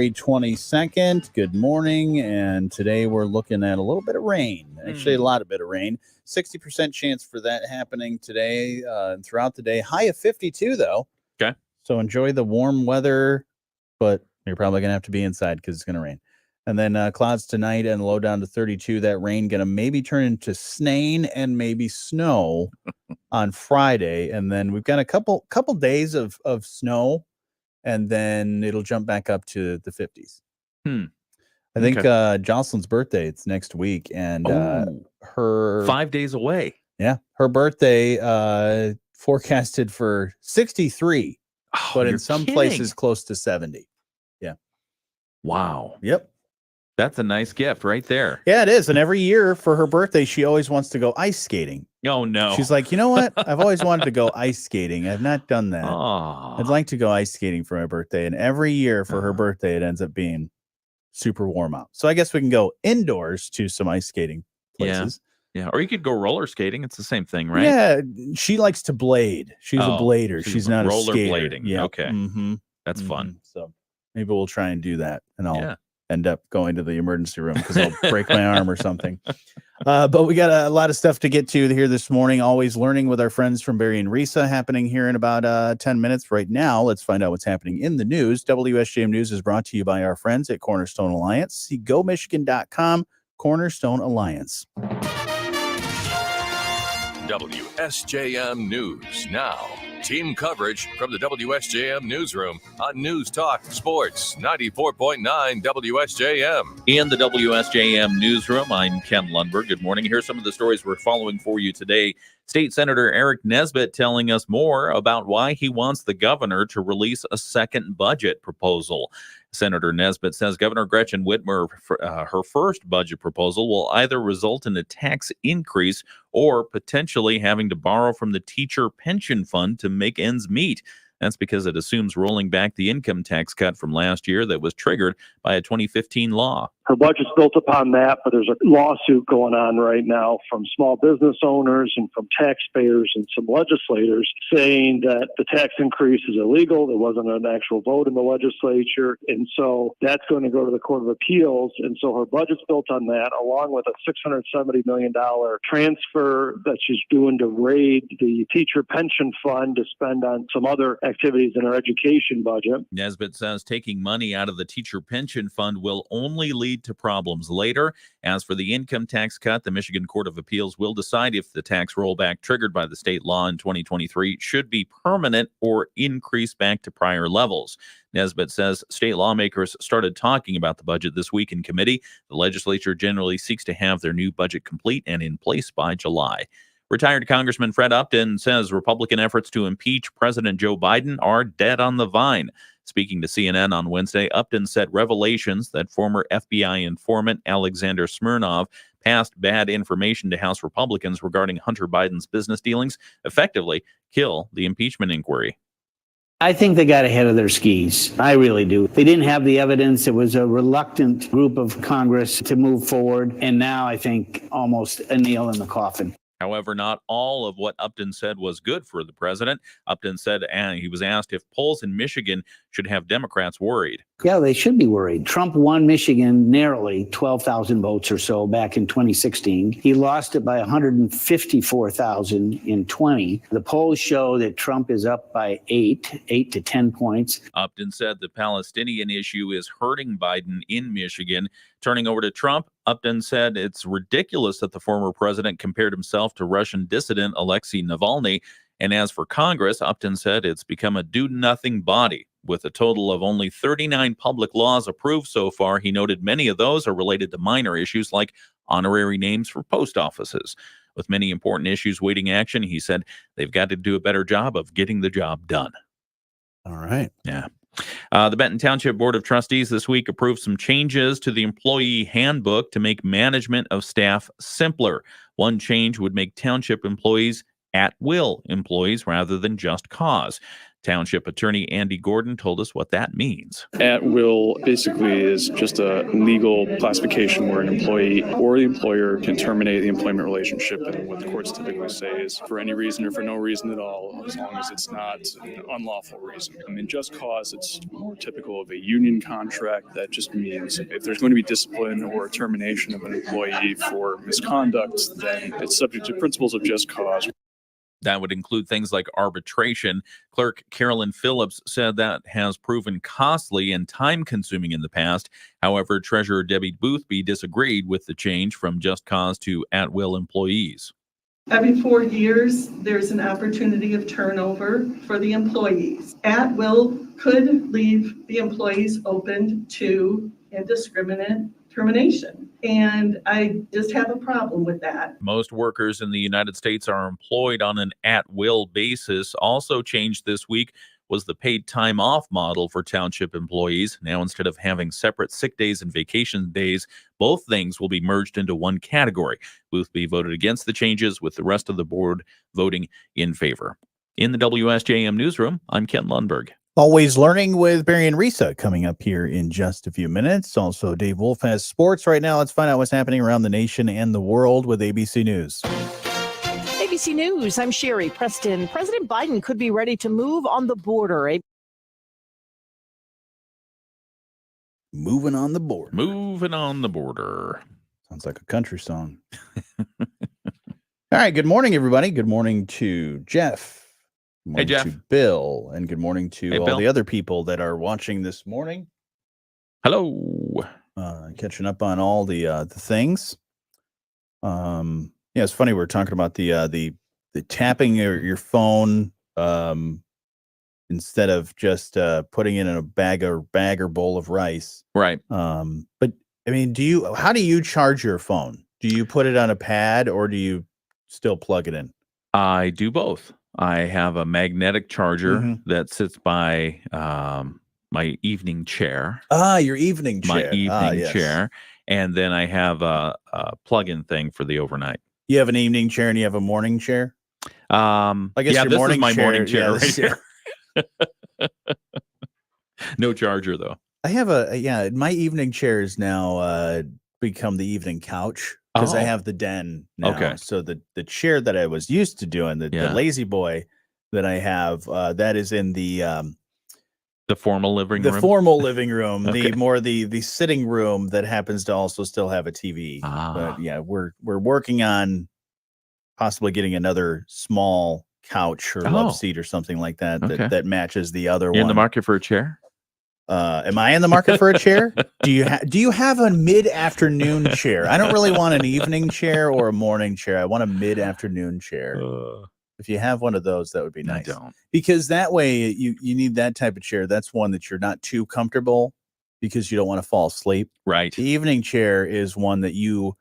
22nd. Good morning. And today we're looking at a little bit of rain. Actually, a lot of bit of rain. 60% chance for that happening today and throughout the day. High of 52, though. Okay. So enjoy the warm weather, but you're probably going to have to be inside because it's going to rain. And then clouds tonight and low down to 32. That rain going to maybe turn into snain and maybe snow on Friday. And then we've got a couple days of snow, and then it'll jump back up to the 50s. I think Jocelyn's birthday, it's next week, and her 5 days away. Yeah, her birthday forecasted for 63, but in some places close to 70. Yeah. Wow. Yep. That's a nice gift right there. Yeah, it is. And every year for her birthday, she always wants to go ice skating. Oh, no. She's like, you know what? I've always wanted to go ice skating. I've not done that. I'd like to go ice skating for my birthday. And every year for her birthday, it ends up being super warm out. So I guess we can go indoors to some ice skating places. Yeah. Or you could go roller skating. It's the same thing, right? Yeah. She likes to blade. She's a blader. She's not a skater. Rollerblading. Yeah. Okay. That's fun. So maybe we'll try and do that. And I'll end up going to the emergency room because I'll break my arm or something. But we got a lot of stuff to get to here this morning. Always learning with our friends from Barry and Risa, happening here in about 10 minutes. Right now, let's find out what's happening in the news. WSJM News is brought to you by our friends at Cornerstone Alliance. See GoMichigan.com, Cornerstone Alliance. WSJM News now. Team coverage from the WSJM Newsroom on News Talk Sports 94.9 WSJM. In the WSJM Newsroom, I'm Ken Lundberg. Good morning. Here's some of the stories we're following for you today. State Senator Eric Nesbitt telling us more about why he wants the governor to release a second budget proposal. Senator Nesbitt says Governor Gretchen Whitmer, her first budget proposal, will either result in a tax increase or potentially having to borrow from the teacher pension fund to make ends meet. That's because it assumes rolling back the income tax cut from last year that was triggered by a 2015 law. Her budget's built upon that, but there's a lawsuit going on right now from small business owners and from taxpayers and some legislators saying that the tax increase is illegal. There wasn't an actual vote in the legislature. And so that's going to go to the Court of Appeals. And so her budget's built on that, along with a $670 million transfer that she's doing to raid the teacher pension fund to spend on some other activities in her education budget. Nesbitt says taking money out of the teacher pension fund will only lead to problems later. As for the income tax cut, the Michigan Court of Appeals will decide if the tax rollback triggered by the state law in 2023 should be permanent or increase back to prior levels. Nesbitt says state lawmakers started talking about the budget this week in committee. The legislature generally seeks to have their new budget complete and in place by July. Retired Congressman Fred Upton says Republican efforts to impeach President Joe Biden are dead on the vine. Speaking to CNN on Wednesday, Upton said revelations that former FBI informant Alexander Smirnov passed bad information to House Republicans regarding Hunter Biden's business dealings effectively kill the impeachment inquiry. I think they got ahead of their skis. I really do. They didn't have the evidence. It was a reluctant group of Congress to move forward. And now I think almost a nail in the coffin. However, not all of what Upton said was good for the president. Upton said, and he was asked if polls in Michigan should have Democrats worried. Yeah, they should be worried. Trump won Michigan narrowly, 12,000 votes or so back in 2016. He lost it by 154,000 in 20. The polls show that Trump is up by 8 to 10 points. Upton said the Palestinian issue is hurting Biden in Michigan. Turning over to Trump, Upton said it's ridiculous that the former president compared himself to Russian dissident Alexei Navalny. And as for Congress, Upton said it's become a do-nothing body. With a total of only 39 public laws approved so far, he noted many of those are related to minor issues like honorary names for post offices. With many important issues waiting action, he said they've got to do a better job of getting the job done. All right. Yeah. The Benton Township Board of Trustees this week approved some changes to the employee handbook to make management of staff simpler. One change would make township employees at-will employees rather than just cause. Township Attorney Andy Gordon told us what that means. At will basically is just a legal classification where an employee or the employer can terminate the employment relationship. And what the courts typically say is for any reason or for no reason at all, as long as it's not an unlawful reason. I mean, just cause, it's more typical of a union contract. That just means if there's going to be discipline or termination of an employee for misconduct, then it's subject to principles of just cause. That would include things like arbitration. Clerk Carolyn Phillips said that has proven costly and time-consuming in the past. However, Treasurer Debbie Boothby disagreed with the change from just cause to at-will employees. Every 4 years, there's an opportunity of turnover for the employees. At-will could leave the employees open to indiscriminate termination. And I just have a problem with that. Most workers in the United States are employed on an at-will basis. Also changed this week was the paid time off model for township employees. Now, instead of having separate sick days and vacation days, both things will be merged into one category. Boothby voted against the changes, with the rest of the board voting in favor. In the WSJM newsroom, I'm Ken Lundberg. Always Learning with Barry and Risa coming up here in just a few minutes. Also, Dave Wolf has sports right now. Let's find out what's happening around the nation and the world with ABC News. ABC News, I'm Sherry Preston. President Biden could be ready to move on the border. Moving on the border. Moving on the border. Sounds like a country song. All right. Good morning, everybody. Good morning to Jeff. Good morning Hey, Jeff. to Bill. And good morning to all Bill. the other people that are watching this morning. Hello. Catching up on all the things. Yeah, it's funny. We're talking about the tapping your phone instead of just putting it in a bag or bowl of rice. Right. But I mean, how do you charge your phone? Do you put it on a pad or do you still plug it in? I do both. I have a magnetic charger that sits by my evening chair. Your evening chair. My evening yes. chair. And then I have a plug-in thing for the overnight. You have an evening chair and you have a morning chair? I guess yeah, your this morning is my chair- morning chair yeah, right this- here. No charger, though. I have my evening chair is now become the evening couch because I Oh. have the den now. Okay. So the chair that I was used to doing, the lazy boy that I have, that is in the formal living room? formal living room, Okay. the sitting room that happens to also still have a TV. But yeah, we're working on possibly getting another small couch or love seat or something like that Okay. that matches the other You're one. in the market for a chair? Am I in the market for a chair? Do you have a mid-afternoon chair? I don't really want an evening chair or a morning chair. I want a mid-afternoon chair. If you have one of those, that would be nice. I don't. Because that way you need that type of chair. That's one that you're not too comfortable because you don't want to fall asleep. Right. The evening chair is one that you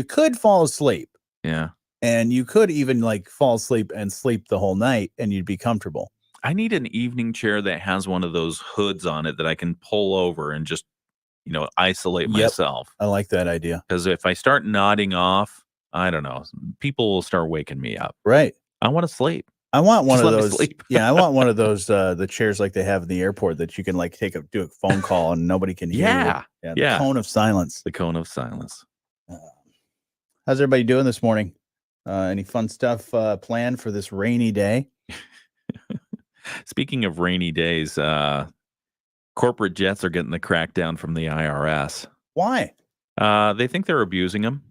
could fall asleep. Yeah. And you could even like fall asleep and sleep the whole night and you'd be comfortable. I need an evening chair that has one of those hoods on it that I can pull over and just, isolate myself. I like that idea. Because if I start nodding off, I don't know, people will start waking me up. Right. I want to sleep. I want one Just of let me those. sleep. Yeah, I want one of those do chairs like they have in the airport that you can like do a phone call and nobody can hear Yeah. you. Yeah. The cone of silence. The cone of silence. How's everybody doing this morning? Any fun stuff planned for this rainy day? Speaking of rainy days, corporate jets are getting the crackdown from the IRS. Why? They think they're abusing them.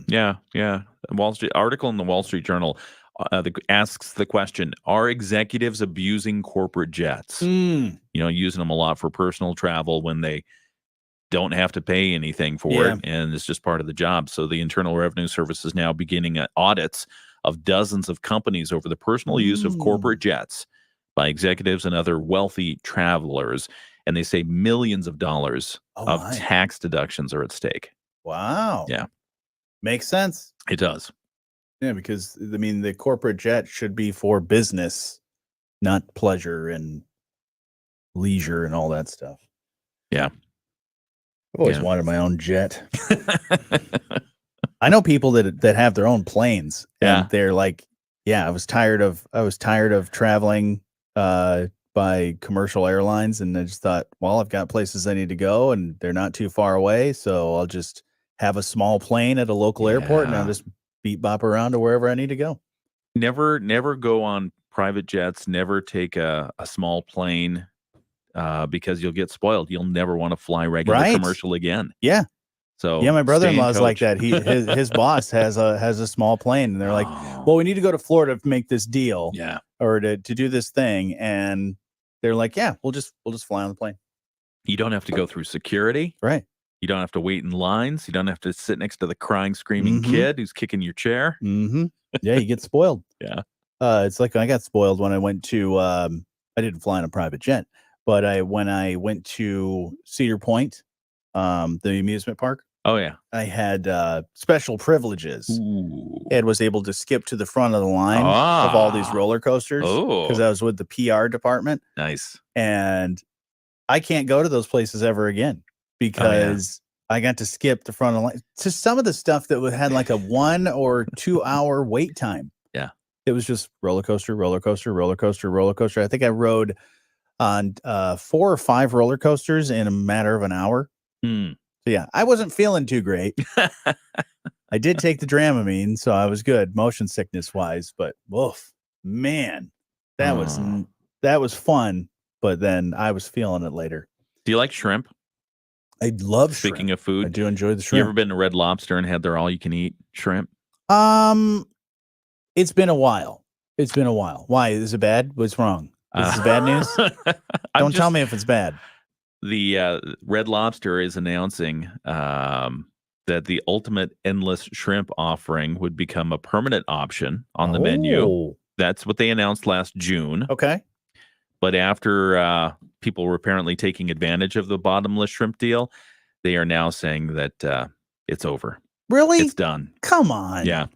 Yeah. Wall Street article in the Wall Street Journal asks the question: are executives abusing corporate jets? Using them a lot for personal travel when they don't have to pay anything for it, and it's just part of the job. So the Internal Revenue Service is now beginning audits of dozens of companies over the personal use of corporate jets by executives and other wealthy travelers. And they say millions of dollars of tax deductions are at stake. Wow. Yeah. Makes sense. It does. Yeah, because I mean the corporate jet should be for business, not pleasure and leisure and all that stuff. Yeah. I've always wanted my own jet. I know people that have their own planes, and they're like, "Yeah, I was tired of traveling by commercial airlines, and I just thought, well, I've got places I need to go, and they're not too far away, so I'll just have a small plane at a local airport, and I'll just beat bop around to wherever I need to go. Never go on private jets. Never take a small plane because you'll get spoiled. You'll never want to fly regular commercial again. Yeah. So yeah, my brother-in-law is like coach. that. His boss has a small plane, and they're like, well, we need to go to Florida to make this deal, or to do this thing, and they're like, yeah, we'll just fly on the plane. You don't have to go through security, right? You don't have to wait in lines. You don't have to sit next to the crying, screaming kid who's kicking your chair. Yeah, you get spoiled. Yeah. It's like I got spoiled when I went to. I didn't fly on a private jet, but when I went to Cedar Point, the amusement park. Oh yeah, I had special privileges and was able to skip to the front of the line of all these roller coasters because I was with the PR department. Nice. And I can't go to those places ever again because I got to skip the front of the line to some of the stuff that had like a 1 or 2 hour wait time. Yeah. It was just roller coaster, roller coaster, roller coaster, roller coaster. I think I rode on 4 or 5 roller coasters in a matter of an hour. So yeah, I wasn't feeling too great. I did take the Dramamine, so I was good motion sickness wise, but woof, man, that was fun. But then I was feeling it later. Do you like shrimp? I love shrimp. Speaking of food, I do enjoy the shrimp. You ever been to Red Lobster and had their all-you-can-eat shrimp? It's been a while. Why? Is it bad? What's wrong? Is this bad news? Don't tell me if it's bad. The Red Lobster is announcing that the ultimate endless shrimp offering would become a permanent option on the menu. That's what they announced last June. Okay. But after people were apparently taking advantage of the bottomless shrimp deal, they are now saying that it's over. Really? It's done. Come on. Yeah.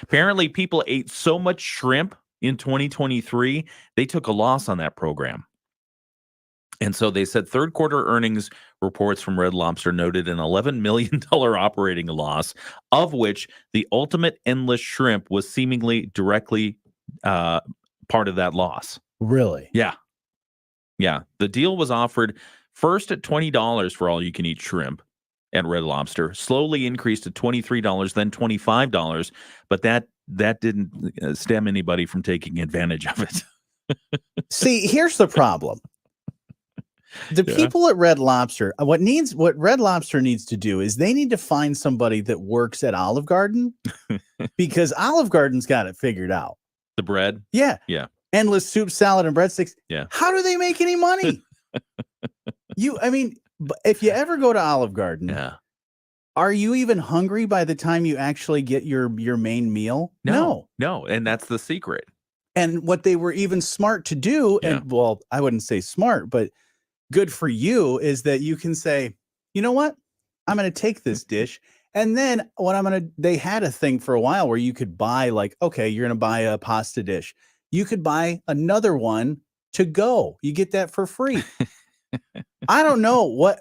Apparently people ate so much shrimp in 2023, they took a loss on that program. And so they said third quarter earnings reports from Red Lobster noted an $11 million operating loss, of which the ultimate endless shrimp was seemingly directly part of that loss. Really? Yeah. Yeah. The deal was offered first at $20 for all you can eat shrimp at Red Lobster, slowly increased to $23, then $25. But that didn't stem anybody from taking advantage of it. See, here's the problem. The people at Red Lobster, what Red Lobster needs to do is they need to find somebody that works at Olive Garden because Olive Garden's got it figured out. The bread? Yeah. Yeah. Endless soup, salad, and breadsticks. Yeah. How do they make any money? If you ever go to Olive Garden, are you even hungry by the time you actually get your main meal? No. And that's the secret. And what they were even smart to do, and well, I wouldn't say smart, but good for you, is that you can say, you know what? I'm going to take this dish. And then they had a thing for a while where you could buy okay, you're going to buy a pasta dish. You could buy another one to go. You get that for free. I don't know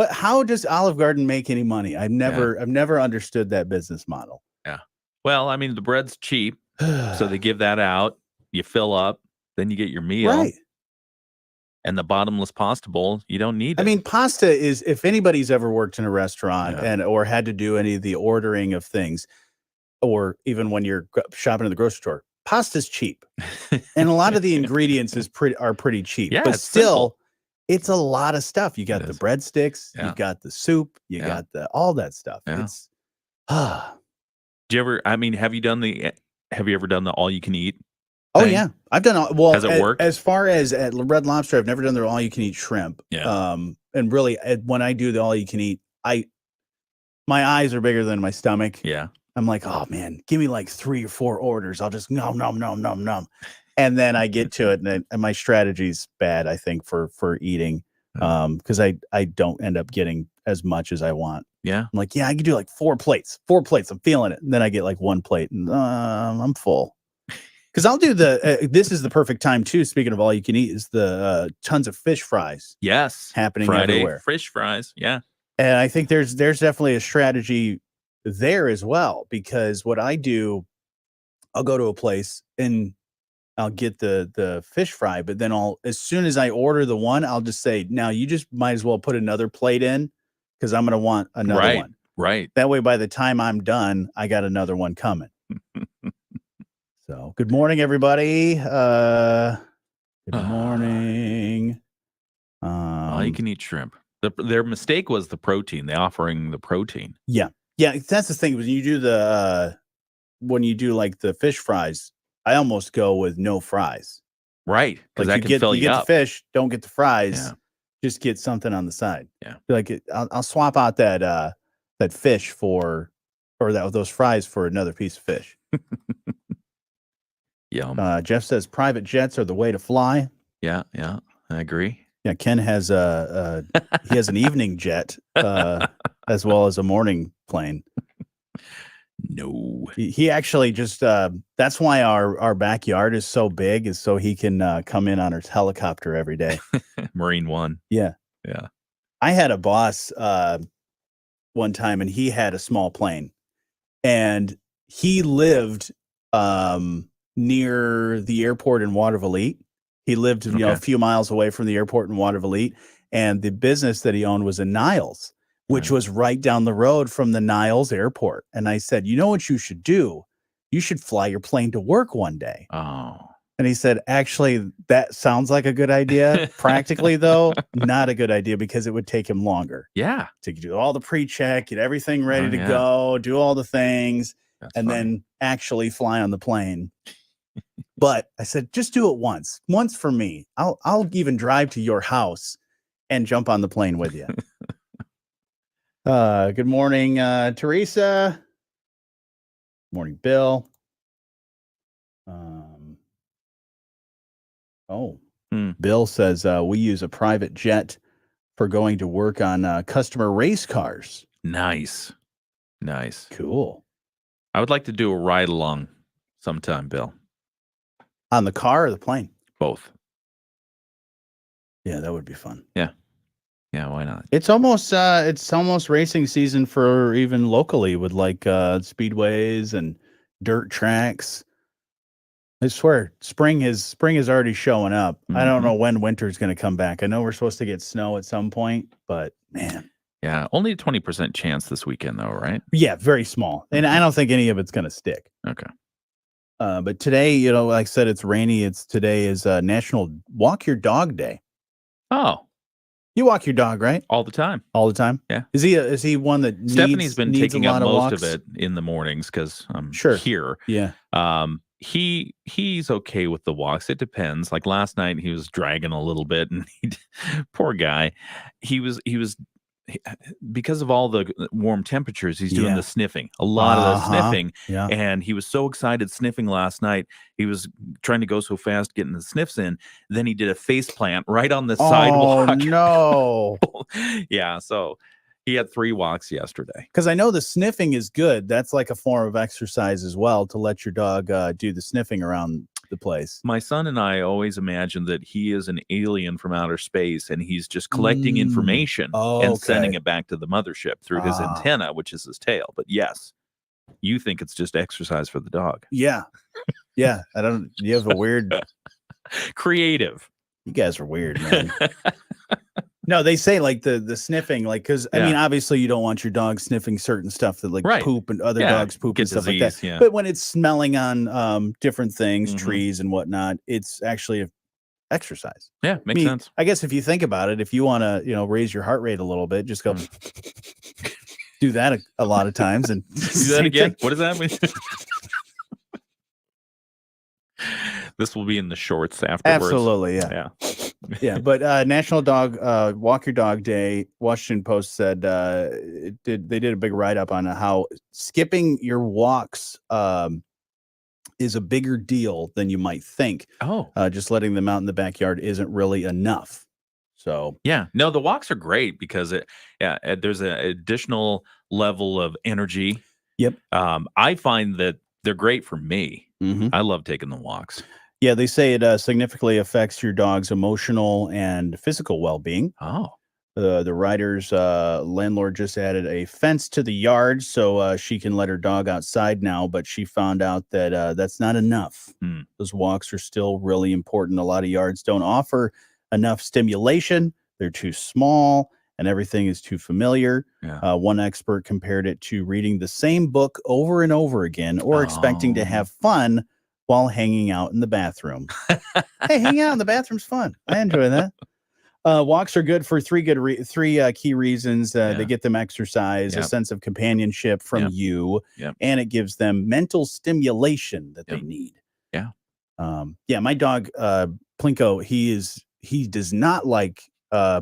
how does Olive Garden make any money? I've never understood that business model. Yeah. Well, I mean, the bread's cheap, so they give that out. You fill up, then you get your meal. Right. And the bottomless pasta bowl, you don't need it. I mean, pasta is, if anybody's ever worked in a restaurant or had to do any of the ordering of things, or even when you're shopping at the grocery store, pasta's cheap. And a lot of the ingredients are pretty cheap. Yeah, but it's still, simple. It's a lot of stuff. You got the breadsticks, you've got the soup, you got all that stuff. Yeah. It's Do you ever, I mean, have you ever done the all you can eat? Oh yeah, I've done all. Well, has it worked? As far as at Red Lobster, I've never done their all-you-can-eat shrimp. Yeah. And really, when I do the all-you-can-eat, my eyes are bigger than my stomach. Yeah. I'm like, oh man, give me like 3 or 4 orders. I'll just nom, and then I get to it, and my strategy's bad, I think, for eating, because I don't end up getting as much as I want. Yeah. I'm like, I could do like 4 plates. 4 plates. I'm feeling it. And then I get like 1 plate, and I'm full. Because I'll do this is the perfect time too. Speaking of all you can eat, is the tons of fish fries. Yes, happening Friday, everywhere. Fish fries, yeah. And I think there's definitely a strategy there as well, because what I do, I'll go to a place and I'll get the fish fry, but then as soon as I order the one, I'll just say, now you just might as well put another plate in because I'm going to want another one. Right. That way, by the time I'm done, I got another one coming. So good morning, everybody. Good morning. You can eat shrimp. Their mistake was the protein. They offering the protein. Yeah. That's the thing. When you do like the fish fries, I almost go with no fries. Right. Because Like that can fill you get up. the fish, don't get the fries. Yeah. Just get something on the side. Yeah. Like I'll swap out that fish those fries for another piece of fish. Yum. Jeff says private jets are the way to fly. Yeah. I agree. Yeah, Ken has he has an evening jet as well as a morning plane. No. He actually just that's why our backyard is so big, is so he can come in on his helicopter every day. Marine One. Yeah. I had a boss one time, and he had a small plane, and he lived near the airport in Watervliet. He lived a few miles away from the airport in Watervliet, and the business that he owned was in Niles, which was right down the road from the Niles airport. And I said, you know what you should do? You should fly your plane to work one day. Oh. And he said, actually, that sounds like a good idea. Practically, though, not a good idea because it would take him longer. Yeah. To do all the pre-check, get everything ready to go, do all the things, then actually fly on the plane. But I said, just do it once for me. I'll even drive to your house and jump on the plane with you. Good morning, Teresa. Morning, Bill. Bill says we use a private jet for going to work on customer race cars. Nice. Cool. I would like to do a ride along sometime, Bill. On the car or the plane? Both. Yeah, that would be fun. Yeah, why not? It's almost racing season for even locally with like speedways and dirt tracks. I swear, spring is already showing up. Mm-hmm. I don't know when winter's going to come back. I know we're supposed to get snow at some point, but man. Yeah, only a 20% chance this weekend, though, right? Yeah, very small. And I don't think any of it's going to stick. Okay. But today, like I said, it's rainy. Today is National Walk Your Dog Day. Oh. You walk your dog, right? All the time. All the time? Yeah. Is he one that Stephanie's been needs taking a up lot most walks? of it in the mornings because I'm here. Yeah. He's okay with the walks. It depends. Like last night, he was dragging a little bit, and poor guy. He was because of all the warm temperatures, he's doing the sniffing, a lot of the sniffing. Yeah. And he was so excited sniffing last night. He was trying to go so fast getting the sniffs in. Then he did a face plant right on the sidewalk. Oh, no. Yeah. So he had 3 walks yesterday. Because I know the sniffing is good. That's like a form of exercise as well, to let your dog do the sniffing around the place. My son and I always imagine that he is an alien from outer space, and he's just collecting information and sending it back to the mothership through his antenna, which is his tail. But yes, you think it's just exercise for the dog. Yeah. Yeah. You have a weird... Creative. You guys are weird, man. No, they say like the sniffing, like, because I mean, obviously you don't want your dog sniffing certain stuff that like poop and other dogs poop and stuff like that. Yeah. But when it's smelling on different things, trees and whatnot, it's actually an exercise. Yeah, makes sense. I guess if you think about it, if you want to, raise your heart rate a little bit, just go do that a lot of times and do that again. What does that mean? This will be in the shorts afterwards. Absolutely, yeah. Yeah, but National Walk Your Dog Day, Washington Post said they did a big write-up on how skipping your walks is a bigger deal than you might think. Just letting them out in the backyard isn't really enough. So yeah, no, the walks are great because there's an additional level of energy. Yep. I find that they're great for me. I love taking the walks. Yeah, they say it significantly affects your dog's emotional and physical well-being. The rider's landlord just added a fence to the yard so she can let her dog outside now, but she found out that that's not enough. Those walks are still really important. A lot of yards don't offer enough stimulation. They're too small and everything is too familiar. Yeah. One expert compared it to reading the same book over and over again or expecting to have fun while hanging out in the bathroom. Hey, hanging out in the bathroom's fun. I enjoy that. Walks are good for three key reasons. They get them exercise, a sense of companionship from you, and it gives them mental stimulation that they need. Yeah. My dog, Plinko, he does not like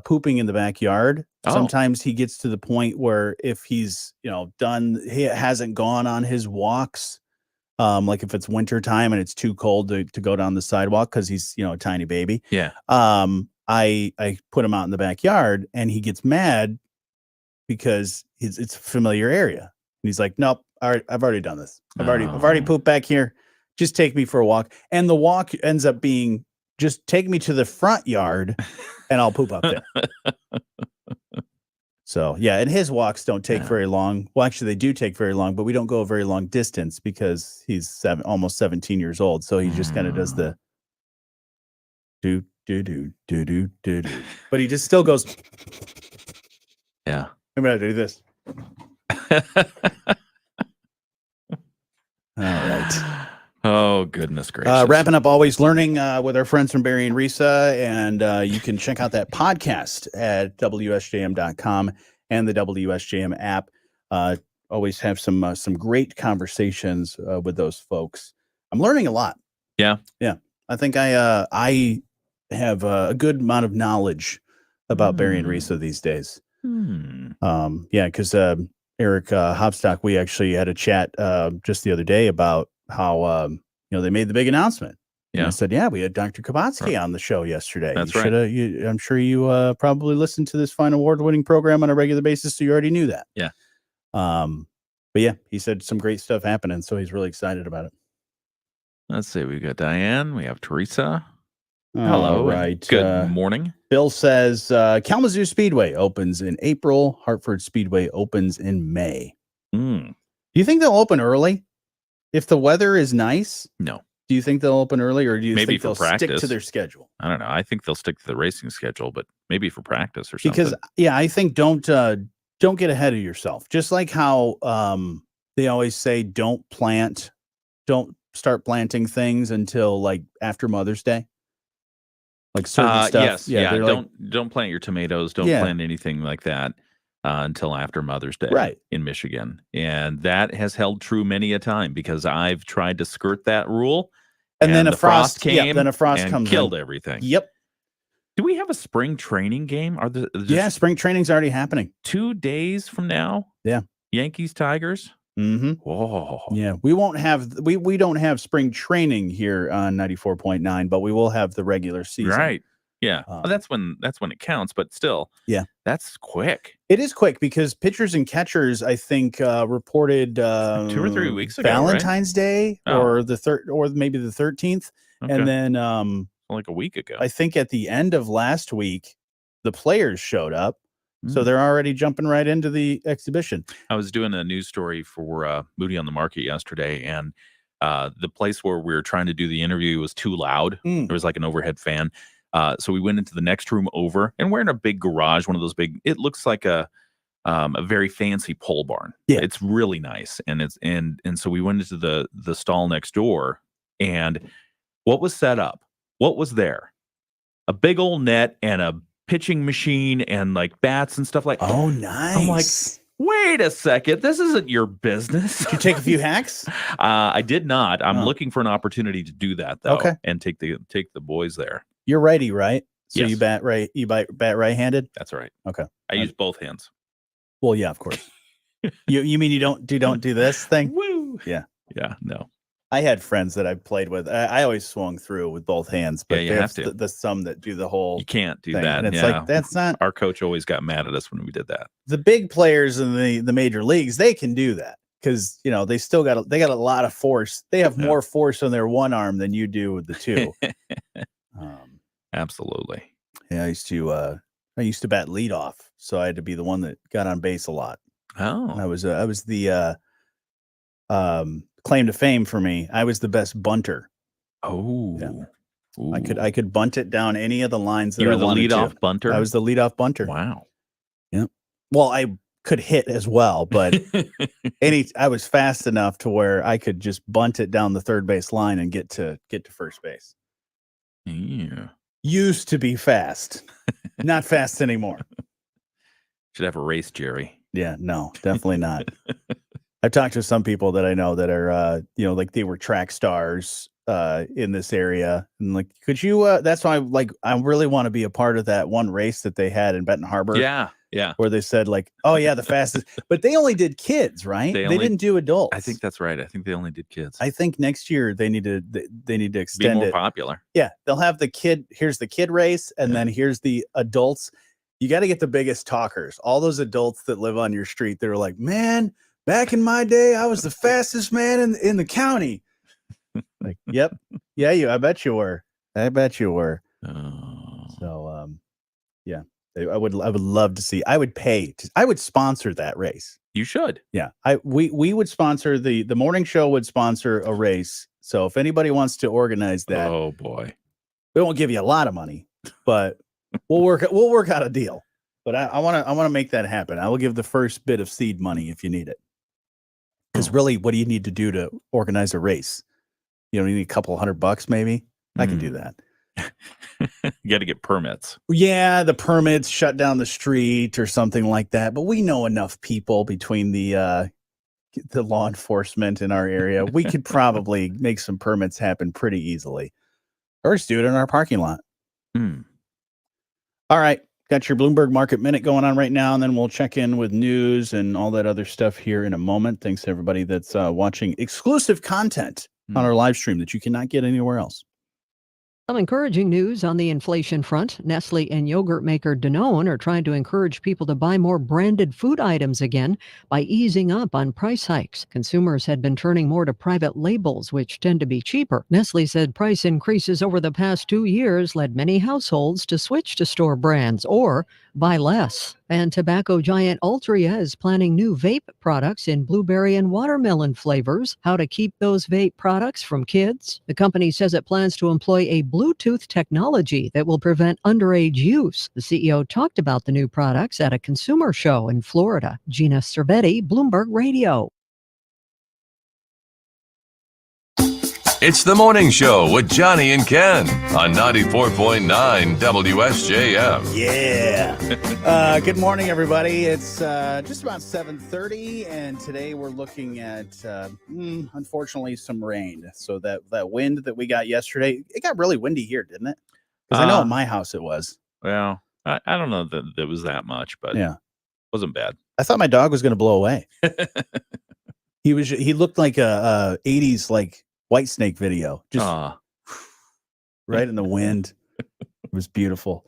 pooping in the backyard. Sometimes he gets to the point where if he's, done, he hasn't gone on his walks. Like if it's winter time and it's too cold to go down the sidewalk because he's, a tiny baby. Yeah. I put him out in the backyard and he gets mad because it's a familiar area. And he's like, nope, I've already done this. I've already pooped back here. Just take me for a walk. And the walk ends up being just take me to the front yard and I'll poop up there. So, and his walks don't take very long. Well, actually, they do take very long, but we don't go a very long distance because he's almost 17 years old. So he just kind of does the do. But he just still goes. Yeah. I'm going to do this. All right. Oh, goodness gracious. Wrapping up Always Learning with our friends from Barry and Risa. And you can check out that podcast at WSJM.com and the WSJM app. Always have some great conversations with those folks. I'm learning a lot. Yeah. Yeah. I think I have a good amount of knowledge about Barry and Risa these days. Because Eric Hopstock, we actually had a chat just the other day about how they made the big announcement. Yeah. And I said, we had Dr. Kabatsky on the show yesterday. That's right. I'm sure you probably listened to this fine award-winning program on a regular basis, so you already knew that. Yeah. But he said some great stuff happening, so he's really excited about it. Let's see. We've got Diane. We have Teresa. Hello. All right. Good morning. Bill says Kalamazoo Speedway opens in April. Hartford Speedway opens in May. Do you think they'll open early? If the weather is nice? No. Do you think they'll open early, or do you maybe think they'll stick to their schedule? I don't know. I think they'll stick to the racing schedule, but maybe for practice or something. Because I think don't get ahead of yourself. Just like how they always say, don't start planting things until like after Mother's Day. Like certain stuff. Yes, don't plant your tomatoes. Don't plant anything like that until after Mother's Day in Michigan. And that has held true many a time because I've tried to skirt that rule. And then a frost came. Then a frost and comes killed in. Everything. Yep. Do we have a spring training game? Spring training's already happening. 2 days from now. Yeah. Yankees, Tigers. Mm-hmm. Whoa. Yeah. We won't have we don't have spring training here on 94.9, but we will have the regular season. Right. Yeah. That's when it counts, but still. Yeah. That's quick. It is quick because pitchers and catchers, I think, reported 2 or 3 weeks ago. Valentine's Day or maybe the 13th. Okay. And then like a week ago. I think at the end of last week, the players showed up. So they're already jumping right into the exhibition. I was doing a news story for Moody on the Market yesterday, and the place where we were trying to do the interview was too loud. There was like an overhead fan. So we went into the next room over, and we're in a big garage, one of those big, it looks like a very fancy pole barn. Yeah. It's really nice. And so we went into the stall next door, and what was set up? What was there? A big old net and a pitching machine and like bats and stuff like that. Oh, nice. I'm like, wait a second, this isn't your business. Did you take a few hacks? I did not. I'm looking for an opportunity to do that though. Okay. And take the boys there. You're righty, right? So yes. you bat right. You bat right-handed. That's right. Okay. I use both hands. Well, yeah, of course. you mean you don't do this thing? Woo. Yeah. Yeah. No. I had friends that I played with. I always swung through with both hands, but you have to. The some that do the whole. You can't do thing. that. And it's like that's not. Our coach always got mad at us when we did that. The big players in the major leagues, they can do that because they still got a lot of force. They have more force on their one arm than you do with the two. Absolutely. Yeah, I used to I used to bat leadoff, so I had to be the one that got on base a lot. And Oh, I was the claim to fame for me. I was the best bunter. oh, I could bunt it down any of the lines that You I were the wanted leadoff to. bunter. I was the leadoff bunter. Wow. Yep. Well, I could hit as well, but I was fast enough to where I could just bunt it down the third base line and get to first base. Yeah. Used to be fast, not fast anymore. Should have a race, Jerry. Yeah, no, definitely not. I've talked to some people that I know that are, like they were track stars in this area, and like, could you? That's why, I really want to be a part of that one race that they had in Benton Harbor. Yeah. Where they said like, oh yeah, the fastest, but they only did kids, right? They didn't do adults. I think that's right. I think they only did kids. I think next year they need to Be extend more it. popular. Yeah, they'll have the kid. Here's the kid race, and then here's the adults. You got to get the biggest talkers. All those adults that live on your street. They're like, man, back in my day, I was the fastest man in the county. Like, yep, yeah, I bet you were. I bet you were. Oh. So, yeah. I would love to see. I would I would sponsor that race. You should. Yeah. We would sponsor the morning show would sponsor a race. So if anybody wants to organize that, Oh boy. we won't give you a lot of money, but we'll work out a deal. But I want to make that happen. I will give the first bit of seed money if you need it. Because really, what do you need to do to organize a race? You need a couple $100 maybe. I can do that. You got to get permits. Yeah, the permits shut down the street or something like that. But we know enough people between the law enforcement in our area. We could probably make some permits happen pretty easily, or just do it in our parking lot. All right, got your Bloomberg Market Minute going on right now, and then we'll check in with news and all that other stuff here in a moment. Thanks to everybody that's watching exclusive content on our live stream that you cannot get anywhere else. Some encouraging news on the inflation front. Nestle and yogurt maker Danone are trying to encourage people to buy more branded food items again by easing up on price hikes. Consumers had been turning more to private labels, which tend to be cheaper. Nestle said price increases over the past 2 years led many households to switch to store brands or buy less. And tobacco giant Altria is planning new vape products in blueberry and watermelon flavors. How to keep those vape products from kids? The company says it plans to employ a Bluetooth technology that will prevent underage use. The CEO talked about the new products at a consumer show in Florida. Gina Cervetti, Bloomberg Radio. It's the morning show with Jonny and Ken on 94.9 WSJM. Yeah. Good morning, everybody. It's just about 7:30, and today we're looking at, unfortunately, some rain. So that wind that we got yesterday, it got really windy here, didn't it? Because I know at my house it was. Well, I don't know that it was that much, but yeah, it wasn't bad. I thought my dog was going to blow away. He looked like a 80s White Snake video, just right in the wind. It was beautiful.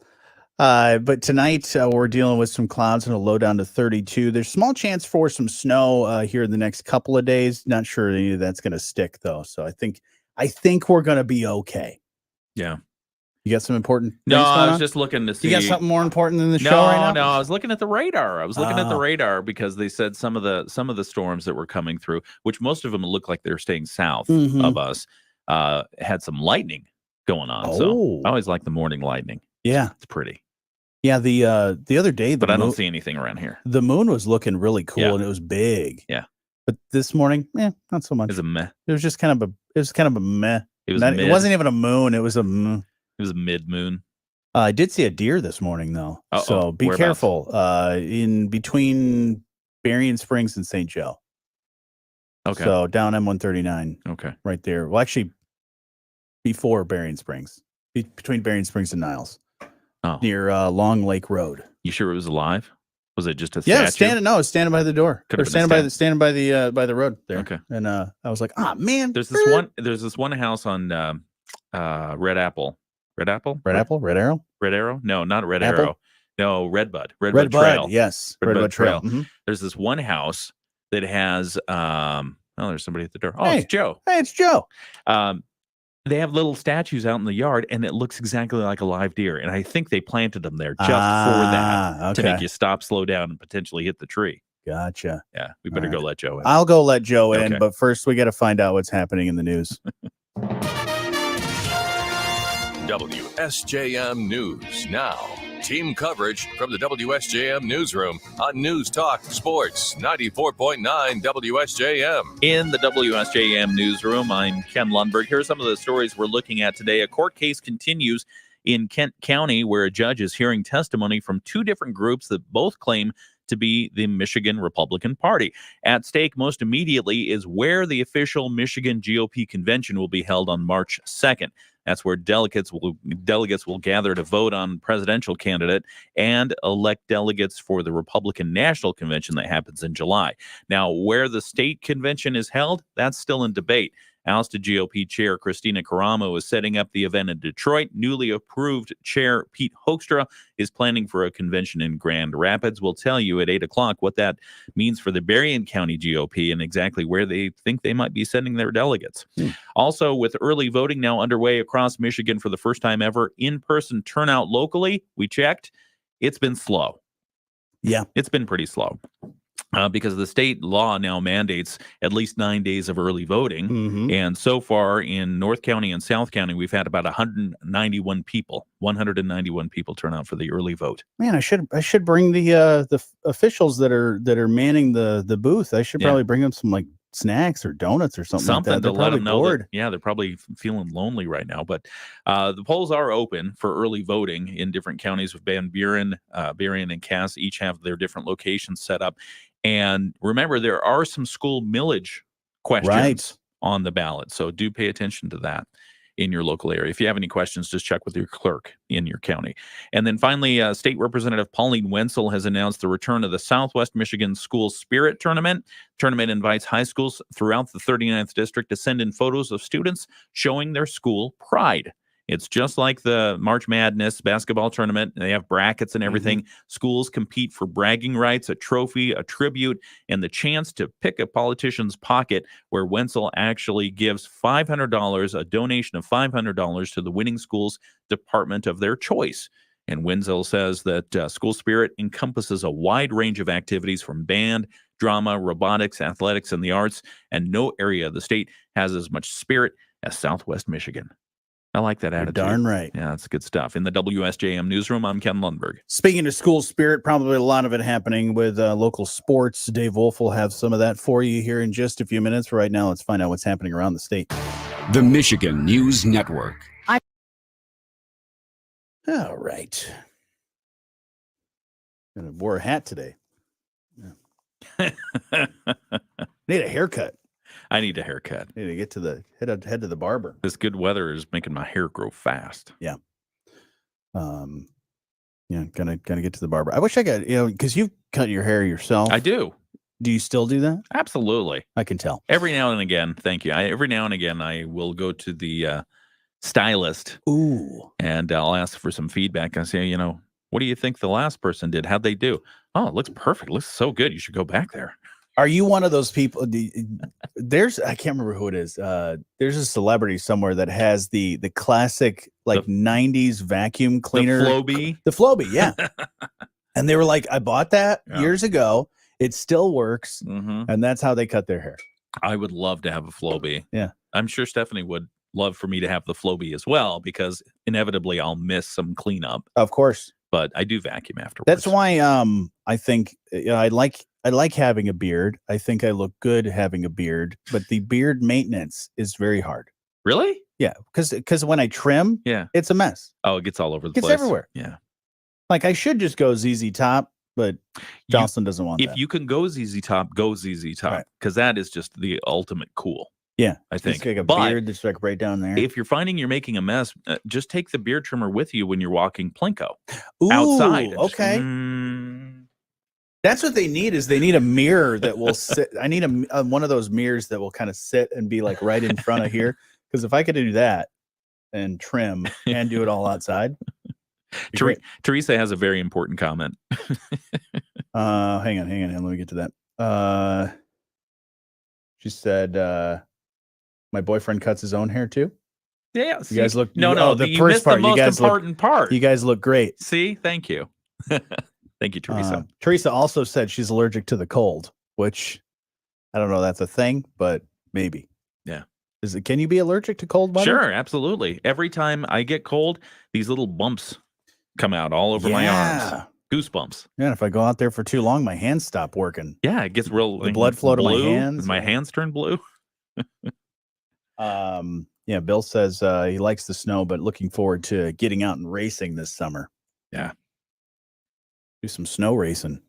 But tonight we're dealing with some clouds and a low down to 32. There's small chance for some snow here in the next couple of days. Not sure any of that's going to stick though. So I think we're going to be okay. Yeah. You got some important things No, I going was on? just looking to see. You got something more important than the show right now? No, I was looking at the radar. I was looking at the radar because they said some of the storms that were coming through, which most of them look like they're staying south of us, had some lightning going on. So I always like the morning lightning. Yeah. It's pretty. Yeah, the other day, but I don't see anything around here. The moon was looking really cool and it was big. Yeah. But this morning, not so much. It was a meh. It was just kind of a meh. It wasn't even a moon. It was a It was a mid-moon. I did see a deer this morning, though. So be Whereabouts? careful. In between Berrien Springs and St. Joe. Okay. So down M139. Okay. Right there. Well, actually, before Berrien Springs. Between Berrien Springs and Niles. Oh. Near Long Lake Road. You sure it was alive? Was it just a statue? standing by the door. Could have Or standing by the road there. Okay. And I was like, man. There's this one house on Red Apple. Red Apple? Red Apple? Red Arrow? Red Arrow? No, not Red Apple? Arrow. No, Redbud. Redbud Trail. Yes. Redbud Trail. Mm-hmm. There's this one house that has there's somebody at the door. Oh, Hey. it's Joe. Hey, it's Joe. They have little statues out in the yard, and it looks exactly like a live deer. And I think they planted them there just for that, to make you stop, slow down, and potentially hit the tree. Gotcha. Yeah, we better go let Joe in. I'll go let Joe in, Okay. but first we got to find out what's happening in the news. WSJM News Now. Team coverage from the WSJM Newsroom on News Talk Sports 94.9 WSJM. In the WSJM Newsroom, I'm Ken Lundberg. Here are some of the stories we're looking at today. A court case continues in Kent County where a judge is hearing testimony from two different groups that both claim to be the Michigan Republican Party. At stake most immediately is where the official Michigan GOP convention will be held on March 2nd. That's where delegates will gather to vote on presidential candidate and elect delegates for the Republican National Convention that happens in July. Now, where the state convention is held, that's still in debate. Ousted GOP Chair Christina Caramo is setting up the event in Detroit. Newly approved Chair Pete Hoekstra is planning for a convention in Grand Rapids. We'll tell you at 8 o'clock what that means for the Berrien County GOP and exactly where they think they might be sending their delegates. Also, with early voting now underway across Michigan for the first time ever, in-person turnout locally, we checked, it's been slow. Yeah. It's been pretty slow. Because the state law now mandates at least 9 days of early voting. Mm-hmm. And so far in North County and South County, we've had about 191 people turn out for the early vote. Man, I should bring the officials that are manning the booth. I should probably bring them some like snacks or donuts or something like that. To let them know bored. They're probably feeling lonely right now. But the polls are open for early voting in different counties. With Van Buren, Berrien, and Cass each have their different locations set up. And remember, there are some school millage questions on the ballot. So do pay attention to that in your local area. If you have any questions, just check with your clerk in your county. And then finally, State Representative Pauline Wenzel has announced the return of the Southwest Michigan School Spirit Tournament. The tournament invites high schools throughout the 39th District to send in photos of students showing their school pride. It's just like the March Madness basketball tournament. They have brackets and everything. Mm-hmm. Schools compete for bragging rights, a trophy, a tribute, and the chance to pick a politician's pocket, where Wenzel actually gives $500, a donation of $500 to the winning school's department of their choice. And Wenzel says that School Spirit encompasses a wide range of activities from band, drama, robotics, athletics, and the arts, and no area of the state has as much spirit as Southwest Michigan. I like that attitude. You're darn right. Yeah, that's good stuff. In the WSJM Newsroom, I'm Ken Lundberg. Speaking of school spirit, probably a lot of it happening with local sports. Dave Wolf will have some of that for you here in just a few minutes. Right now, let's find out what's happening around the state. The Michigan News Network. All right. I wore a hat today. Yeah. Need a haircut. I need a haircut. Need to get to the head to the barber. This good weather is making my hair grow fast. Yeah. Gonna get to the barber. I wish I got, because you cut your hair yourself. I do. Do you still do that? Absolutely. I can tell. Every now and again, thank you. Every now and again, I will go to the stylist. Ooh. And I'll ask for some feedback. I say, what do you think the last person did? How'd they do? Oh, it looks perfect. It looks so good. You should go back there. Are you one of those people? I can't remember who it is. There's a celebrity somewhere that has the classic 90s vacuum cleaner. The Flowbee, yeah. And they were like, I bought that years ago. It still works. Mm-hmm. And that's how they cut their hair. I would love to have a Flowbee. Yeah. I'm sure Stephanie would love for me to have the Flowbee as well, because inevitably I'll miss some cleanup. Of course. But I do vacuum afterwards. That's why I think I like having a beard. I think I look good having a beard, but the beard maintenance is very hard. Really? Yeah, because when I trim, it's a mess. Oh, it gets all over the place. It's everywhere. Yeah. Like I should just go ZZ Top, but Jocelyn doesn't want that. If you can go ZZ Top, go ZZ Top, because that is just the ultimate cool. Yeah, I think. It's like a beard that's like right down there. If you're finding you're making a mess, just take the beard trimmer with you when you're walking Plinko outside. Okay. That's what they need. Is they need a mirror that will sit. I need one of those mirrors that will kind of sit and be like right in front of here. Because if I could do that and trim and do it all outside. Teresa has a very important comment. Hang on. Let me get to that. She said, my boyfriend cuts his own hair too. Yeah. You guys look. The the you first missed part. the most you guys important part. You guys look great. See, thank you. Thank you, Teresa. Teresa also said she's allergic to the cold, which I don't know. That's a thing, but maybe. Yeah. Can you be allergic to cold weather? Sure, absolutely. Every time I get cold, these little bumps come out all over my arms. Goosebumps. Yeah, if I go out there for too long, my hands stop working. Yeah, it gets real. The blood flow to my hands. My hands turn blue. Yeah, Bill says he likes the snow, but looking forward to getting out and racing this summer. Yeah. Do some snow racing.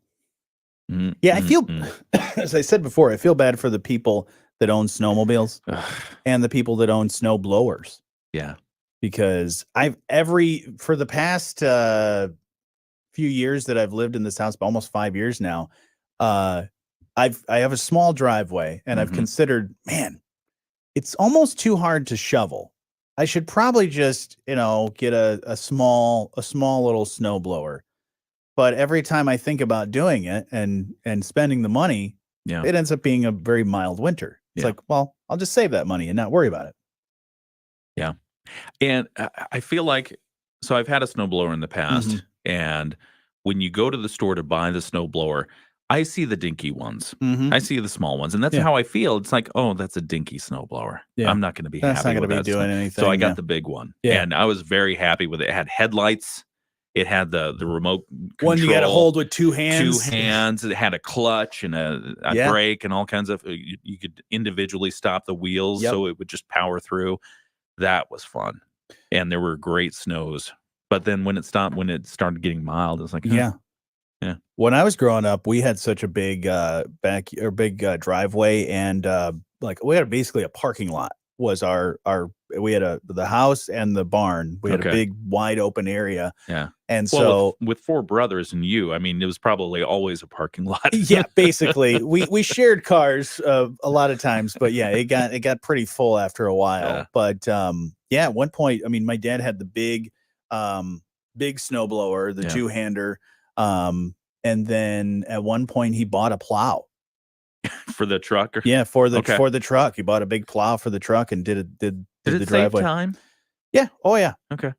I feel, as I said before, I feel bad for the people that own snowmobiles and the people that own snow blowers. Yeah. Because for the past few years that I've lived in this house, almost 5 years now, I have a small driveway, and I've considered, man, it's almost too hard to shovel. I should probably just, get a small little snow blower. But every time I think about doing it and spending the money, it ends up being a very mild winter. It's like, well, I'll just save that money and not worry about it. Yeah. And I feel like, so I've had a snowblower in the past, and when you go to the store to buy the snowblower, I see the dinky ones. I see the small ones, and that's how I feel. It's like, oh, that's a dinky snowblower. Yeah. I'm not going to be That's happy not with gonna that. be doing anything. So I got the big one, and I was very happy with it. It had headlights. It had the remote control. One you got to hold with two hands. Two hands. It had a clutch and a brake and all kinds of. You could individually stop the wheels, so it would just power through. That was fun, and there were great snows. But then when it started getting mild, it was like, yeah. When I was growing up, we had such a big driveway, and we had basically a parking lot. Was we had the house and the barn. We had a big wide open area. Yeah. And so with four brothers and you, I mean, it was probably always a parking lot. Yeah, basically we shared cars a lot of times, but yeah, it got pretty full after a while. Yeah. But at one point, I mean, my dad had the big snowblower, the two-hander, and then at one point he bought a plow. For the truck? For the truck. He bought a big plow for the truck and did it the driveway. save time? Yeah. Oh yeah. Okay.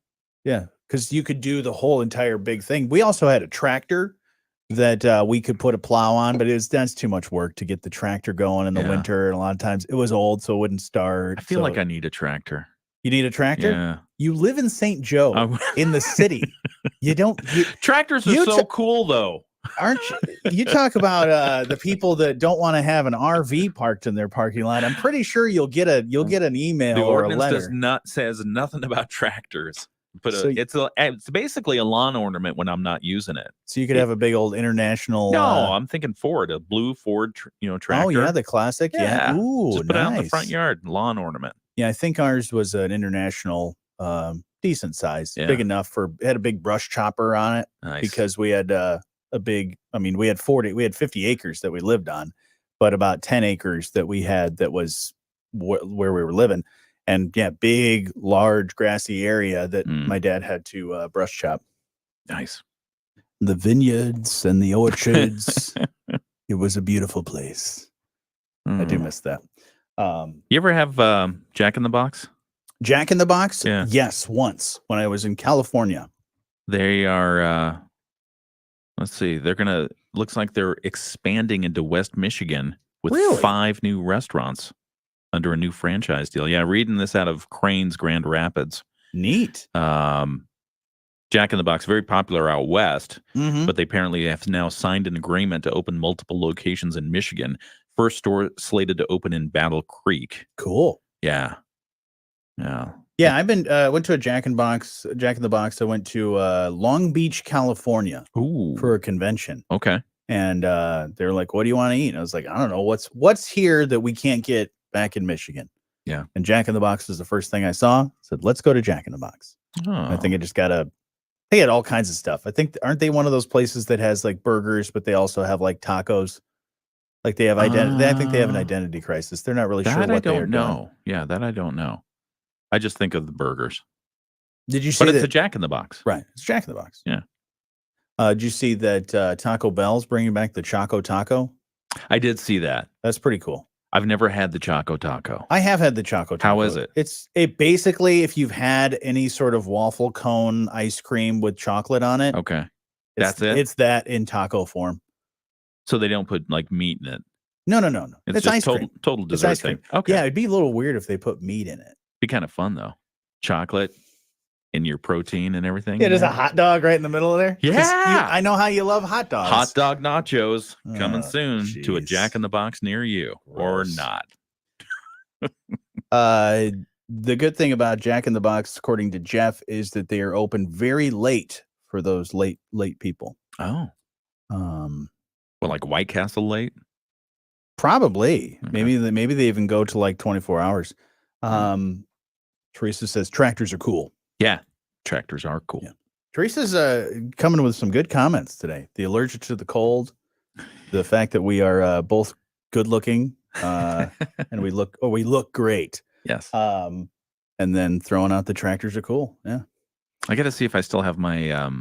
Yeah, because you could do the whole entire big thing. We also had a tractor that we could put a plow on, but that's too much work to get the tractor going in the winter. And a lot of times it was old, so it wouldn't start. I feel like I need a tractor. You need a tractor? Yeah. You live in St. Joe in the city. You don't. Tractors are so cool, though. Aren't you? You talk about the people that don't want to have an RV parked in their parking lot. I'm pretty sure you'll get an email the or a ordinance letter. Says nothing about tractors. But So it's basically a lawn ornament when I'm not using it. So you could have a big old international. No, I'm thinking Ford, a blue Ford, tractor. Oh yeah, the classic. Yeah. Ooh, just put it out in the nice. front yard, lawn ornament. Yeah, I think ours was an international, decent size, big enough it had a big brush chopper on it. Nice. Because we had we had 50 acres that we lived on, but about 10 acres that we had that was where we were living. And big, large grassy area that my dad had to brush chop. Nice. The vineyards and the orchards. It was a beautiful place. I do miss that. You ever have Jack in the Box? Jack in the Box? Yeah. Yes, once when I was in California. They are, let's see, looks like they're expanding into West Michigan with 5 new restaurants under a new franchise deal. Yeah, reading this out of Crane's Grand Rapids. Neat. Jack in the Box, very popular out west, but they apparently have now signed an agreement to open multiple locations in Michigan. First store slated to open in Battle Creek. Cool. Yeah. Yeah. Yeah, I've been went to a Jack in the Box. I went to Long Beach, California for a convention. Okay. And they're like, "What do you want to eat?" And I was like, "I don't know. What's here that we can't get back in Michigan?" Yeah. And Jack in the Box was the first thing I saw. I said, "Let's go to Jack in the Box." Oh. I think I just they had all kinds of stuff. I think, aren't they one of those places that has like burgers, but they also have like tacos? Like they have identity. I think they have an identity crisis. They're not really sure what they are doing. Yeah, that I don't know. I just think of the burgers. Did you see But it's a Jack in the Box. Right. It's Jack in the Box. Yeah. Did you see that Taco Bell's bringing back the Choco Taco? I did see that. That's pretty cool. I've never had the Choco Taco. I have had the Choco Taco. How is it? It basically, if you've had any sort of waffle cone ice cream with chocolate on it. Okay. That's it? It's that in taco form. So they don't put like meat in it. No. It's just ice cream. total dessert ice cream. thing. Okay. Yeah, it'd be a little weird if they put meat in it. Be kind of fun though. Chocolate in your protein and everything. Yeah, there's a hot dog right in the middle of there. Yeah. I know how you love hot dogs. Hot dog nachos coming Oh, soon to a jeez. Jack in the Box near you. Gross. Or not. The good thing about Jack in the Box, according to Jeff, is that they are open very late for those late people. Oh. Um, Well, like White Castle late? Probably. Okay. Maybe they even go to like 24 hours. Teresa says tractors are cool. Yeah. Tractors are cool. Yeah. Teresa's coming with some good comments today. The allergic to the cold, the fact that we are both good looking, and we look great. Yes. And then throwing out the tractors are cool. Yeah. I got to see if I still have my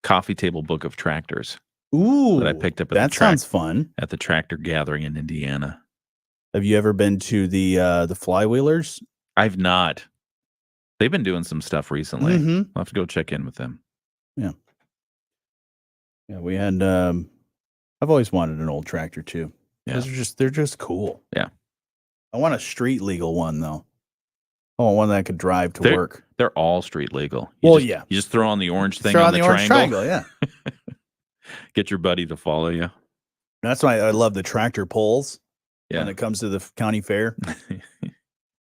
coffee table book of tractors. Ooh, that I picked up. That sounds fun. At the tractor gathering in Indiana. Have you ever been to the Flywheelers? I've not. They've been doing some stuff recently. Mm-hmm. I'll have to go check in with them. Yeah. Yeah, we had I've always wanted an old tractor too. Yeah. They're just cool. Yeah. I want a street legal one though. I want one that I could drive to work. They're all street legal. You just throw on the orange thing throw on the orange triangle. Yeah. Get your buddy to follow you. That's why I love the tractor pulls when Yeah. it comes to the county fair.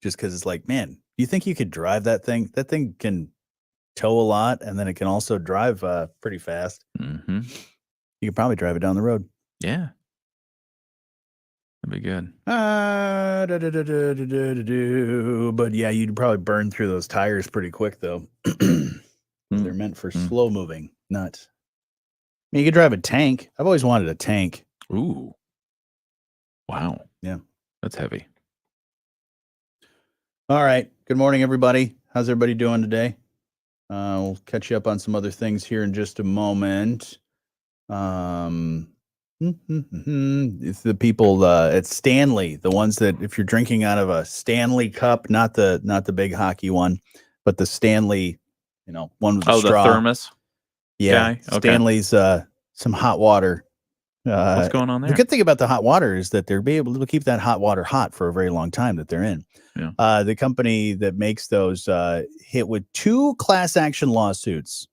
Just because it's like, man, you think you could drive that thing? That thing can tow a lot, and then it can also drive pretty fast. Mm-hmm. You could probably drive it down the road. Yeah. That'd be good. But yeah, you'd probably burn through those tires pretty quick, though. They're meant for slow moving, not. I mean, you could drive a tank. I've always wanted a tank. Ooh. Wow. Yeah. That's heavy. All right. Good morning, everybody. How's everybody doing today? We'll catch you up on some other things here in just a moment. It's the people at Stanley, the ones that if you're drinking out of a Stanley cup, not the big hockey one, but the Stanley, one with the straw. The thermos. Yeah, guy? Okay. Stanley's some hot water. What's going on there? The good thing about the hot water is that they're able to keep that hot water hot for a very long time that they're in. Yeah. The company that makes those hit with 2 class action lawsuits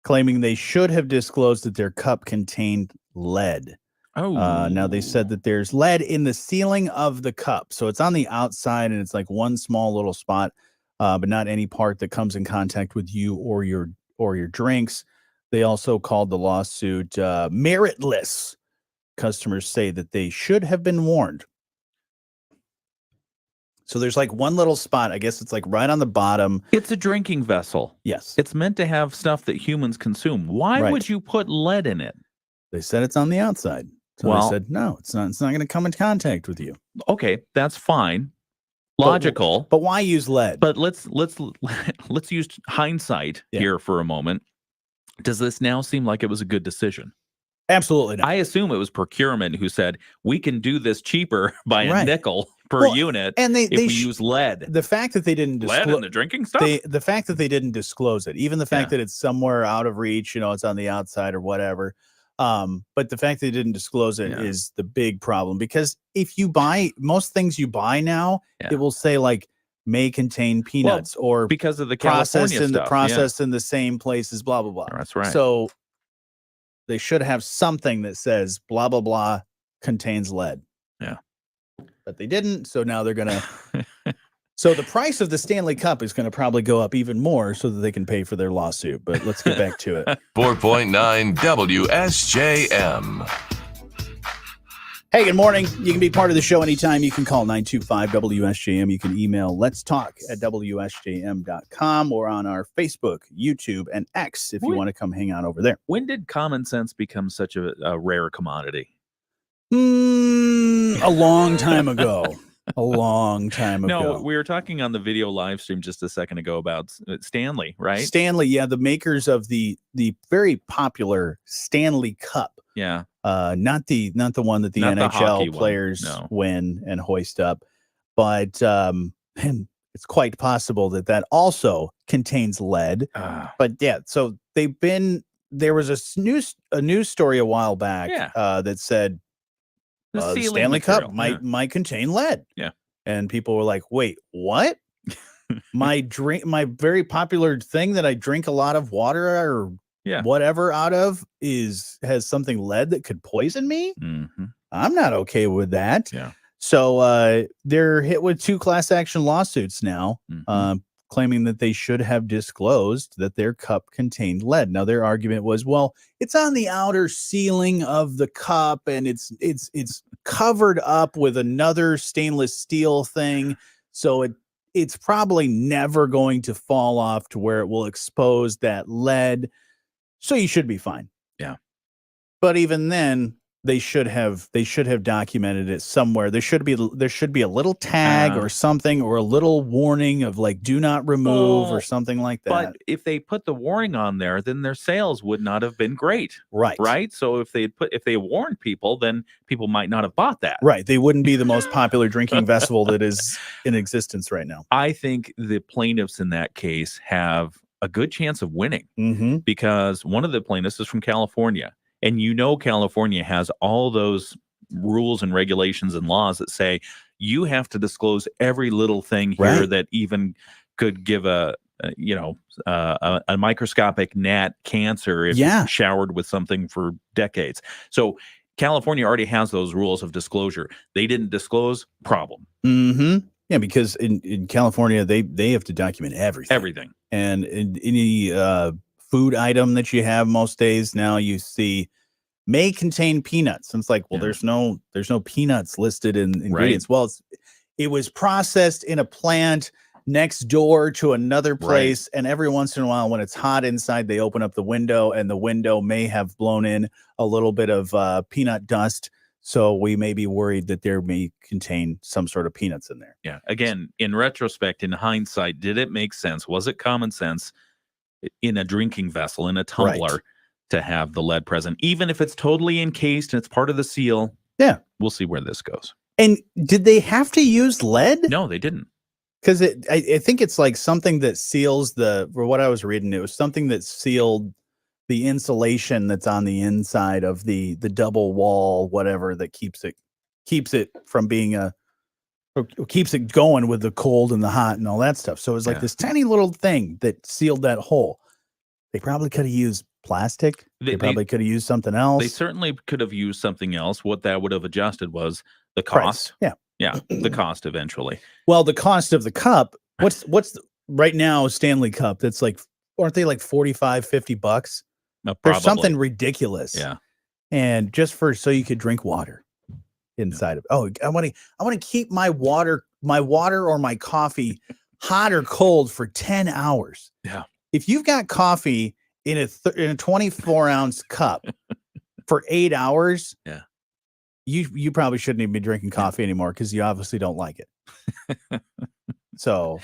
claiming they should have disclosed that their cup contained lead. Oh. Now they said that there's lead in the ceiling of the cup. So it's on the outside and it's like one small little spot, but not any part that comes in contact with you or your drinks. They also called the lawsuit meritless. Customers say that they should have been warned. So there's like one little spot. I guess it's like right on the bottom. It's a drinking vessel. Yes. It's meant to have stuff that humans consume. Why Right. would you put lead in it? They said it's on the outside. So Well- they said, no, it's not going to come in contact with you. Okay, that's fine. Logical. But why use lead? But let's use hindsight here for a moment. Does this now seem like it was a good decision? Absolutely not. I assume it was procurement who said we can do this cheaper by a Right. nickel per Well, unit and if we use lead. The fact that they didn't Lead in disclose the drinking stuff? the fact that they didn't disclose it, even the fact that it's somewhere out of reach, it's on the outside or whatever. But the fact they didn't disclose it is the big problem, because if you buy most things you buy now, it will say like may contain peanuts or because of the processed California stuff. processed in the same places, blah blah blah. That's right. So they should have something that says blah blah blah contains lead. Yeah. But they didn't, so now they're gonna so the price of the Stanley Cup is gonna probably go up even more so that they can pay for their lawsuit. But let's get back to it. 4.9 WSJM. Hey, good morning. You can be part of the show anytime. You can call 925-WSJM. You can email let's talk at WSJM.com or on our Facebook, YouTube, and X if you want to come hang out over there. When did common sense become such a rare commodity? A long time ago. A long time ago. No, we were talking on the video live stream just a second ago about Stanley, right? Stanley, yeah, the makers of the very popular Stanley Cup. Yeah. Not the one that the Not the NHL hockey one, players no. win and hoist up, but and it's quite possible that also contains lead. But yeah, so there was a news story a while back that said The the sealing Stanley material, Cup might contain lead. Yeah. And people were like, "Wait, what?" my very popular thing that I drink a lot of water or whatever out of has something lead that could poison me. Mm-hmm. I'm not okay with that. Yeah. So they're hit with 2 class action lawsuits now, claiming that they should have disclosed that their cup contained lead. Now their argument was, well, it's on the outer sealing of the cup and it's covered up with another stainless steel thing, so it's probably never going to fall off to where it will expose that lead. So you should be fine. Yeah. But even then, they should have documented it somewhere. There should be a little tag or something, or a little warning of like, do not remove or something like that. But if they put the warning on there, then their sales would not have been great. Right. So if they warned people, then people might not have bought that. Right. They wouldn't be the most popular drinking vessel that is in existence right now. I think the plaintiffs in that case have a good chance of winning because one of the plaintiffs is from California. And California has all those rules and regulations and laws that say you have to disclose every little thing here that even could give a microscopic gnat cancer if you showered with something for decades. So California already has those rules of disclosure. They didn't disclose, problem. Mm-hmm. Yeah, because in California, they have to document everything. Everything. And in any food item that you have most days now, you see may contain peanuts. And it's like, well, there's no peanuts listed in ingredients. Well, it was processed in a plant next door to another place. And every once in a while, when it's hot inside, they open up the window and the window may have blown in a little bit of peanut dust. So we may be worried that there may contain some sort of peanuts in there. Yeah. Again, in retrospect, in hindsight, did it make sense? Was it common sense in a drinking vessel, in a tumbler, to have the lead present, even if it's totally encased and it's part of the seal? Yeah. We'll see where this goes. And did they have to use lead? No, they didn't. Because I think it's like something that seals for what I was reading, it was something that sealed the insulation that's on the inside of the double wall, whatever, that keeps it from being keeps it going with the cold and the hot and all that stuff. So it was like this tiny little thing that sealed that hole. They probably could have used plastic. They probably could have used something else. They certainly could have used something else. What that would have adjusted was the cost. Price. Yeah, the cost eventually. Well, the cost of the cup, what's right now Stanley Cup, that's like, aren't they like $45-$50? There's something ridiculous. Yeah. And just so you could drink water inside of. Oh, I want to keep my water or my coffee hot or cold for 10 hours. Yeah. If you've got coffee in a 24-ounce cup for 8 hours, you probably shouldn't even be drinking coffee anymore, because you obviously don't like it. So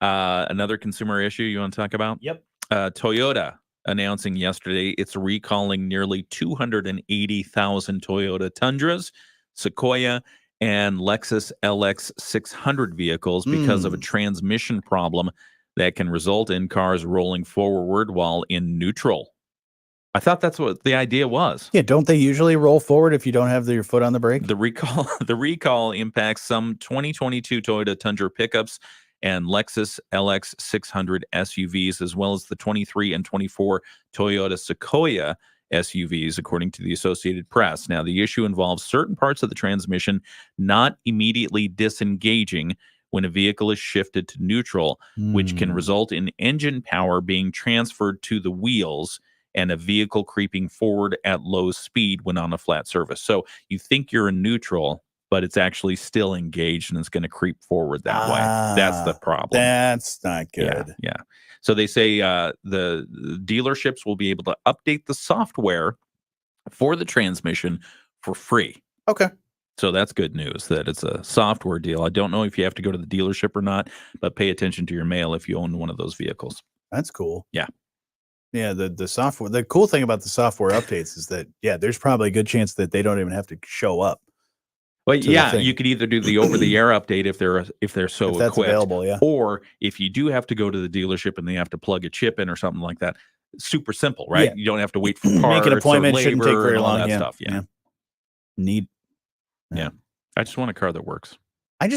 another consumer issue you want to talk about? Yep. Toyota announcing yesterday it's recalling nearly 280,000 Toyota Tundras, Sequoia, and Lexus LX 600 vehicles because of a transmission problem that can result in cars rolling forward while in neutral. I thought that's what the idea was. Yeah, don't they usually roll forward if you don't have your foot on the brake? The recall impacts some 2022 Toyota Tundra pickups and Lexus LX 600 SUVs, as well as the 23 and 24 Toyota Sequoia SUVs, according to the Associated Press. Now, the issue involves certain parts of the transmission not immediately disengaging when a vehicle is shifted to neutral, which can result in engine power being transferred to the wheels and a vehicle creeping forward at low speed when on a flat surface. So you think you're in neutral, but it's actually still engaged and it's going to creep forward that way. That's the problem. That's not good. Yeah. So they say the dealerships will be able to update the software for the transmission for free. Okay. So that's good news that it's a software deal. I don't know if you have to go to the dealership or not, but pay attention to your mail if you own one of those vehicles. That's cool. Yeah. Yeah, the software. The cool thing about the software updates is that there's probably a good chance that they don't even have to show up. Well, to the yeah, thing. you could either do the over-the-air update if they're so If that's equipped, available, yeah. or if you do have to go to the dealership and they have to plug a chip in or something like that. Super simple, right? Yeah. You don't have to wait for parts Make an appointment or shouldn't take labor very and all long. that Yeah, stuff. Yeah. Neat. Yeah. I just want a car that works. I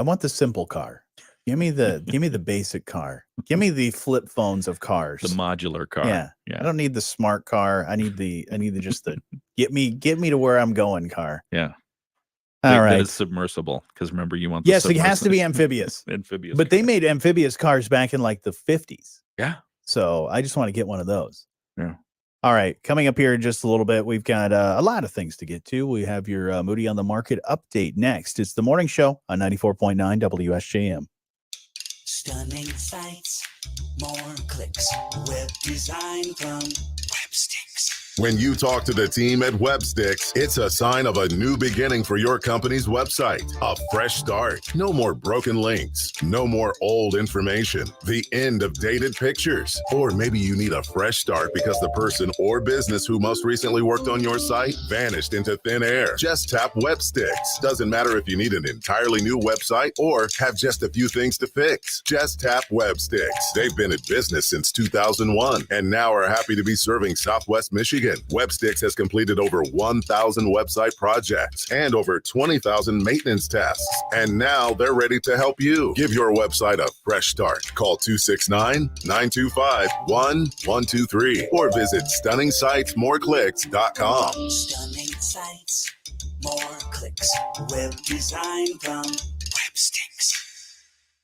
want the simple car. Give me the basic car. Give me the flip phones of cars. The modular car. Yeah. I don't need the smart car. I need the just the get me to where I'm going car. Yeah. All That right. is submersible, because remember, you want the Yes, it has to be amphibious. amphibious. But they made amphibious cars back in like the 50s. Yeah. So I just want to get one of those. Yeah. All right. Coming up here in just a little bit, we've got a lot of things to get to. We have your Moody on the Market update next. It's the morning show on 94.9 WSJM. Stunning sights, more clicks, web design from Websticks. When you talk to the team at Websticks, it's a sign of a new beginning for your company's website. A fresh start. No more broken links. No more old information. The end of dated pictures. Or maybe you need a fresh start because the person or business who most recently worked on your site vanished into thin air. Just tap Websticks. Doesn't matter if you need an entirely new website or have just a few things to fix. Just tap Websticks. They've been in business since 2001 and now are happy to be serving Southwest Michigan. Websticks has completed over 1,000 website projects and over 20,000 maintenance tasks. And now they're ready to help you. Give your website a fresh start. Call 269-925-1123 or visit stunningsitesmoreclicks.com. Stunning sights, more clicks, web design from Websticks.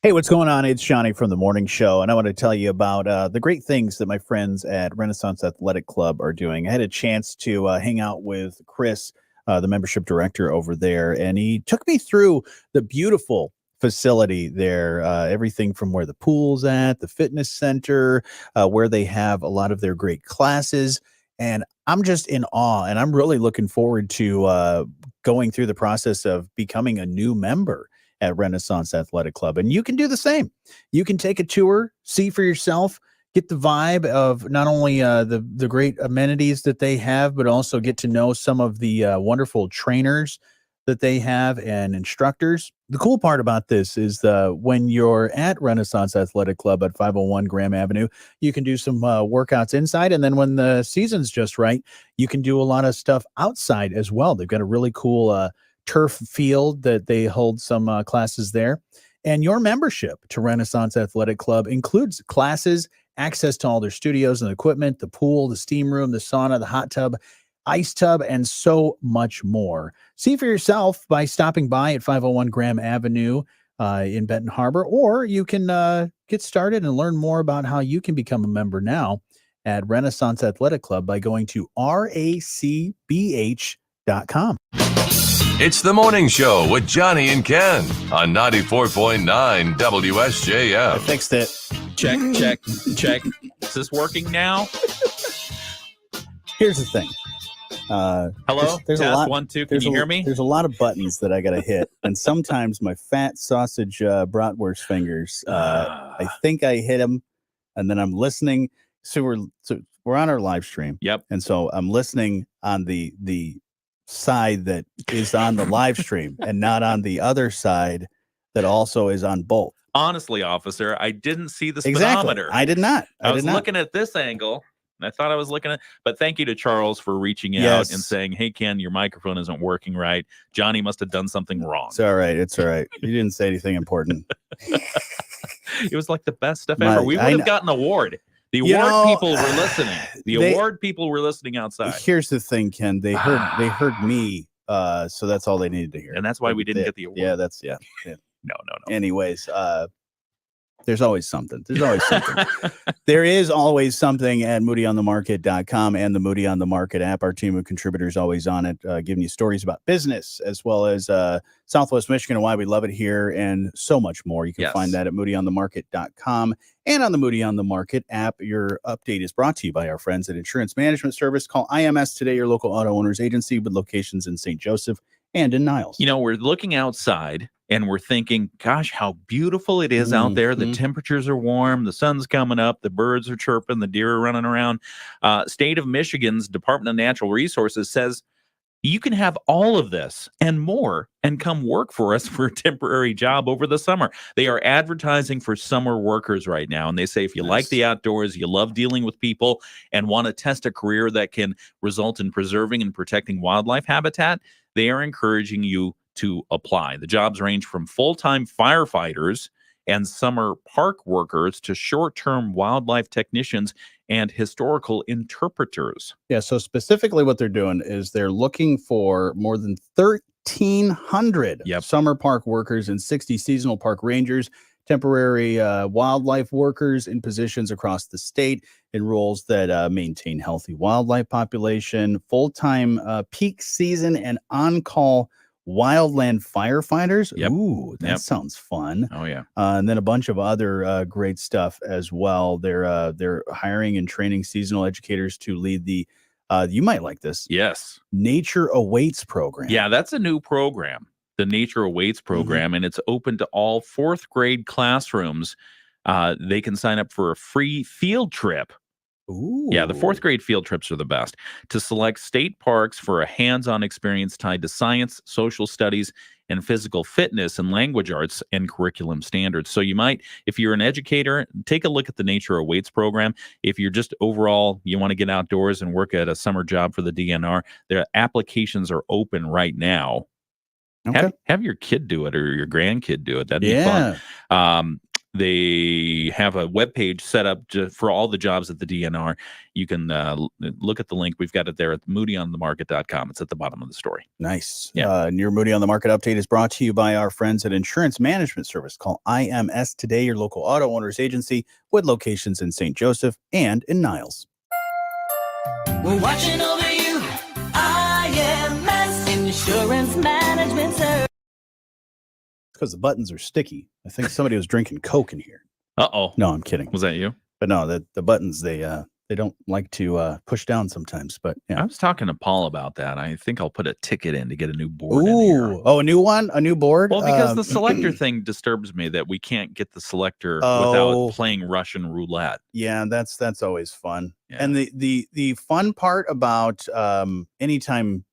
Hey, what's going on? It's Johnny from the morning show, and I want to tell you about the great things that my friends at Renaissance Athletic Club are doing. I had a chance to hang out with Chris, the membership director over there, and he took me through the beautiful facility there, everything from where the pool's at, the fitness center, where they have a lot of their great classes, and I'm just in awe, and I'm really looking forward to going through the process of becoming a new member at Renaissance Athletic Club. And you can do the same. You can take a tour, see for yourself, get the vibe of not only the great amenities that they have, but also get to know some of the wonderful trainers that they have and instructors. The cool part about this is when you're at Renaissance Athletic Club at 501 Graham Avenue, you can do some workouts inside. And then when the season's just right, you can do a lot of stuff outside as well. They've got a really cool turf field that they hold some classes there. And your membership to Renaissance Athletic Club includes classes, access to all their studios and equipment, the pool, the steam room, the sauna, the hot tub, ice tub, and so much more. See for yourself by stopping by at 501 Graham Avenue in Benton Harbor, or you can get started and learn more about how you can become a member now at Renaissance Athletic Club by going to racbh.com. It's the morning show with Jonny and Ken on 94.9 WSJM. I fixed it. Check. Is this working now? Here's the thing. Hello? There's Test, a lot. 1, 2. Can you hear me? There's a lot of buttons that I got to hit. And sometimes my fat sausage bratwurst fingers, I think I hit them, and then I'm listening. So we're on our live stream. Yep. And so I'm listening on the side that is on the live stream and not on the other side that also is on both. Honestly, officer, I didn't see the Exactly. speedometer. I did not. I was looking at this angle, and I thought I was looking at, but thank you to Charles for reaching out and saying, hey, Ken, your microphone isn't working right. Johnny must have done something wrong. It's all right. It's all right. You didn't say anything important. It was like the best stuff ever. We would have gotten an award. The award people were listening. Award people were listening outside. Here's the thing, Ken. They heard me. So that's all they needed to hear. And that's why we didn't get the award. Yeah, yeah. No. Anyways, there's always something. There is always something at moodyonthemarket.com and the Moody on the Market app. Our team of contributors always on it, giving you stories about business as well as Southwest Michigan and why we love it here and so much more. You can find that at moodyonthemarket.com and on the Moody on the Market app. Your update is brought to you by our friends at Insurance Management Service. Call IMS today, your local auto owners agency with locations in St. Joseph and in Niles. You know, we're looking outside and we're thinking, gosh, how beautiful it is out there. The Mhm. temperatures are warm, the sun's coming up, the birds are chirping, the deer are running around. State of Michigan's Department of Natural Resources says you can have all of this and more and come work for us for a temporary job over the summer. They are advertising for summer workers right now. And they say if you like the outdoors, you love dealing with people, and want to test a career that can result in preserving and protecting wildlife habitat, they are encouraging you to apply. The jobs range from full-time firefighters and summer park workers to short-term wildlife technicians and historical interpreters. Yeah, so specifically what they're doing is they're looking for more than 1,300 summer park workers and 60 seasonal park rangers, temporary wildlife workers in positions across the state in roles that maintain healthy wildlife population, full-time peak season and on-call wildland firefighters. Ooh, that sounds fun. Oh yeah. And then a bunch of other great stuff as well. They're hiring and training seasonal educators to lead the you might like this. Yes. Nature Awaits program. Yeah, that's a new program, the Nature Awaits program, and it's open to all 4th grade classrooms. They can sign up for a free field trip. Ooh. Yeah, the 4th grade field trips are the best, to select state parks for a hands-on experience tied to science, social studies, and physical fitness and language arts and curriculum standards. So you might, if you're an educator, take a look at the Nature Awaits program. If you're just overall, you want to get outdoors and work at a summer job for the DNR, their applications are open right now. Okay. Have your kid do it or your grandkid do it. That'd be fun. They have a webpage set up for all the jobs at the DNR. You can look at the link. We've got it there at moodyonthemarket.com. It's at the bottom of the story. Nice. Yeah. And your Moody on the Market update is brought to you by our friends at Insurance Management Service. Call IMS today, your local auto owners agency with locations in St. Joseph and in Niles. We're watching over you. IMS Insurance Management Service. Because the buttons are sticky. I think somebody was drinking Coke in here. Uh-oh. No, I'm kidding. Was that you? But no, the buttons, they don't like to push down sometimes. But yeah. I was talking to Paul about that. I think I'll put a ticket in to get a new board in here. Oh, a new one? A new board? Well, because the selector thing disturbs me, that we can't get the selector without playing Russian roulette. Yeah, that's always fun. Yeah. And the fun part about anytime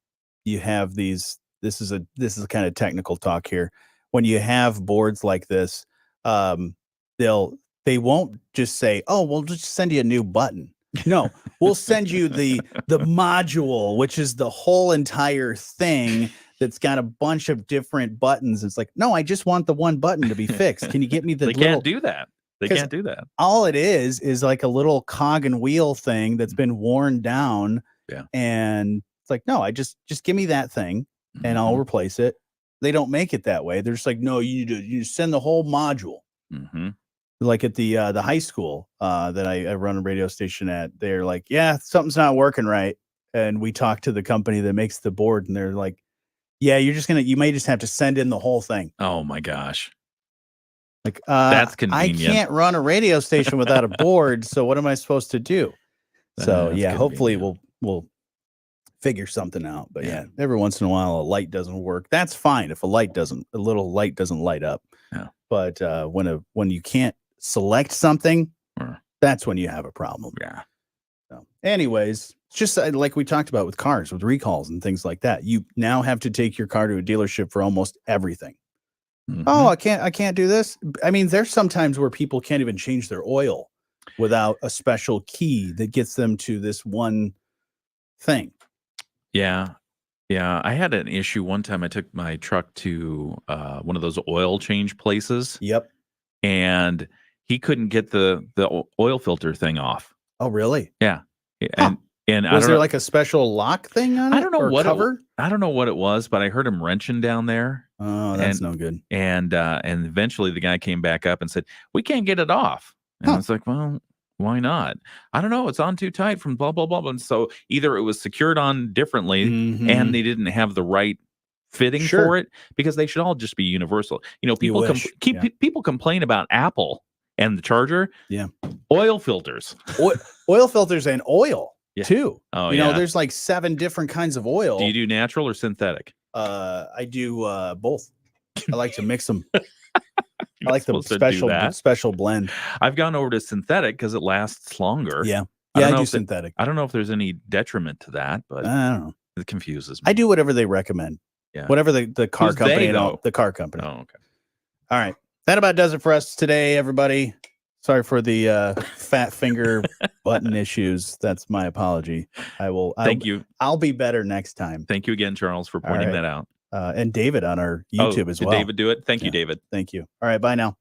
you have these, this is a kind of technical talk here. When you have boards like this, they won't just say, "Oh, we'll just send you a new button." No, we'll send you the module, which is the whole entire thing that's got a bunch of different buttons. It's like, no, I just want the one button to be fixed. Can you get me the? They can't do that. They can't do that. All it is like a little cog and wheel thing that's been worn down. Yeah, and it's like, no, I just give me that thing, and I'll replace it. They don't make it that way. They're just like, no, you send the whole module. Mm-hmm. Like at the high school that I run a radio station at, they're like, yeah, something's not working right. And we talk to the company that makes the board, and they're like, yeah, you may just have to send in the whole thing. Oh my gosh. Like, that's convenient. I can't run a radio station without a board. So what am I supposed to do? So That's yeah, hopefully convenient. we'll figure something out. But yeah, every once in a while a light doesn't work. That's fine if a little light doesn't light up. Yeah. But when you can't select something, that's when you have a problem. Yeah. So anyways, it's just like we talked about with cars, with recalls and things like that. You now have to take your car to a dealership for almost everything. Mm-hmm. Oh, I can't do this. I mean, there's sometimes where people can't even change their oil without a special key that gets them to this one thing. Yeah. Yeah. I had an issue one time. I took my truck to one of those oil change places. Yep. And he couldn't get the oil filter thing off. Oh, really? Yeah. Huh. And was there like a special lock thing on it? I don't know what cover. I don't know what it was, but I heard him wrenching down there. Oh, that's no good. And eventually the guy came back up and said, "We can't get it off." And I was like, "Well, why not?" "I don't know. It's on too tight from blah blah blah." And so either it was secured on differently, and they didn't have the right fitting for it, because they should all just be universal. You know, people people complain about Apple and the charger. Yeah. Oil filters. Oil filters and oil too. Oh, you know, there's like 7 different kinds of oil. Do you do natural or synthetic? I do both. I like to mix them. I like the supposed to do that. special blend. I've gone over to synthetic because it lasts longer. Yeah. I Yeah, don't I know do if synthetic. I don't know if there's any detriment to that, but I don't know. it confuses me. I do whatever they recommend. Yeah. Whatever the car Who's company they, and all, though? the car company. Oh, okay. All right. That about does it for us today, everybody. Sorry for the fat finger button issues. That's my apology. Thank you. I'll be better next time. Thank you again, Charles, for pointing right. that out. And David on our YouTube as did well. David do it? Thank you, David. Thank you. All right. Bye now.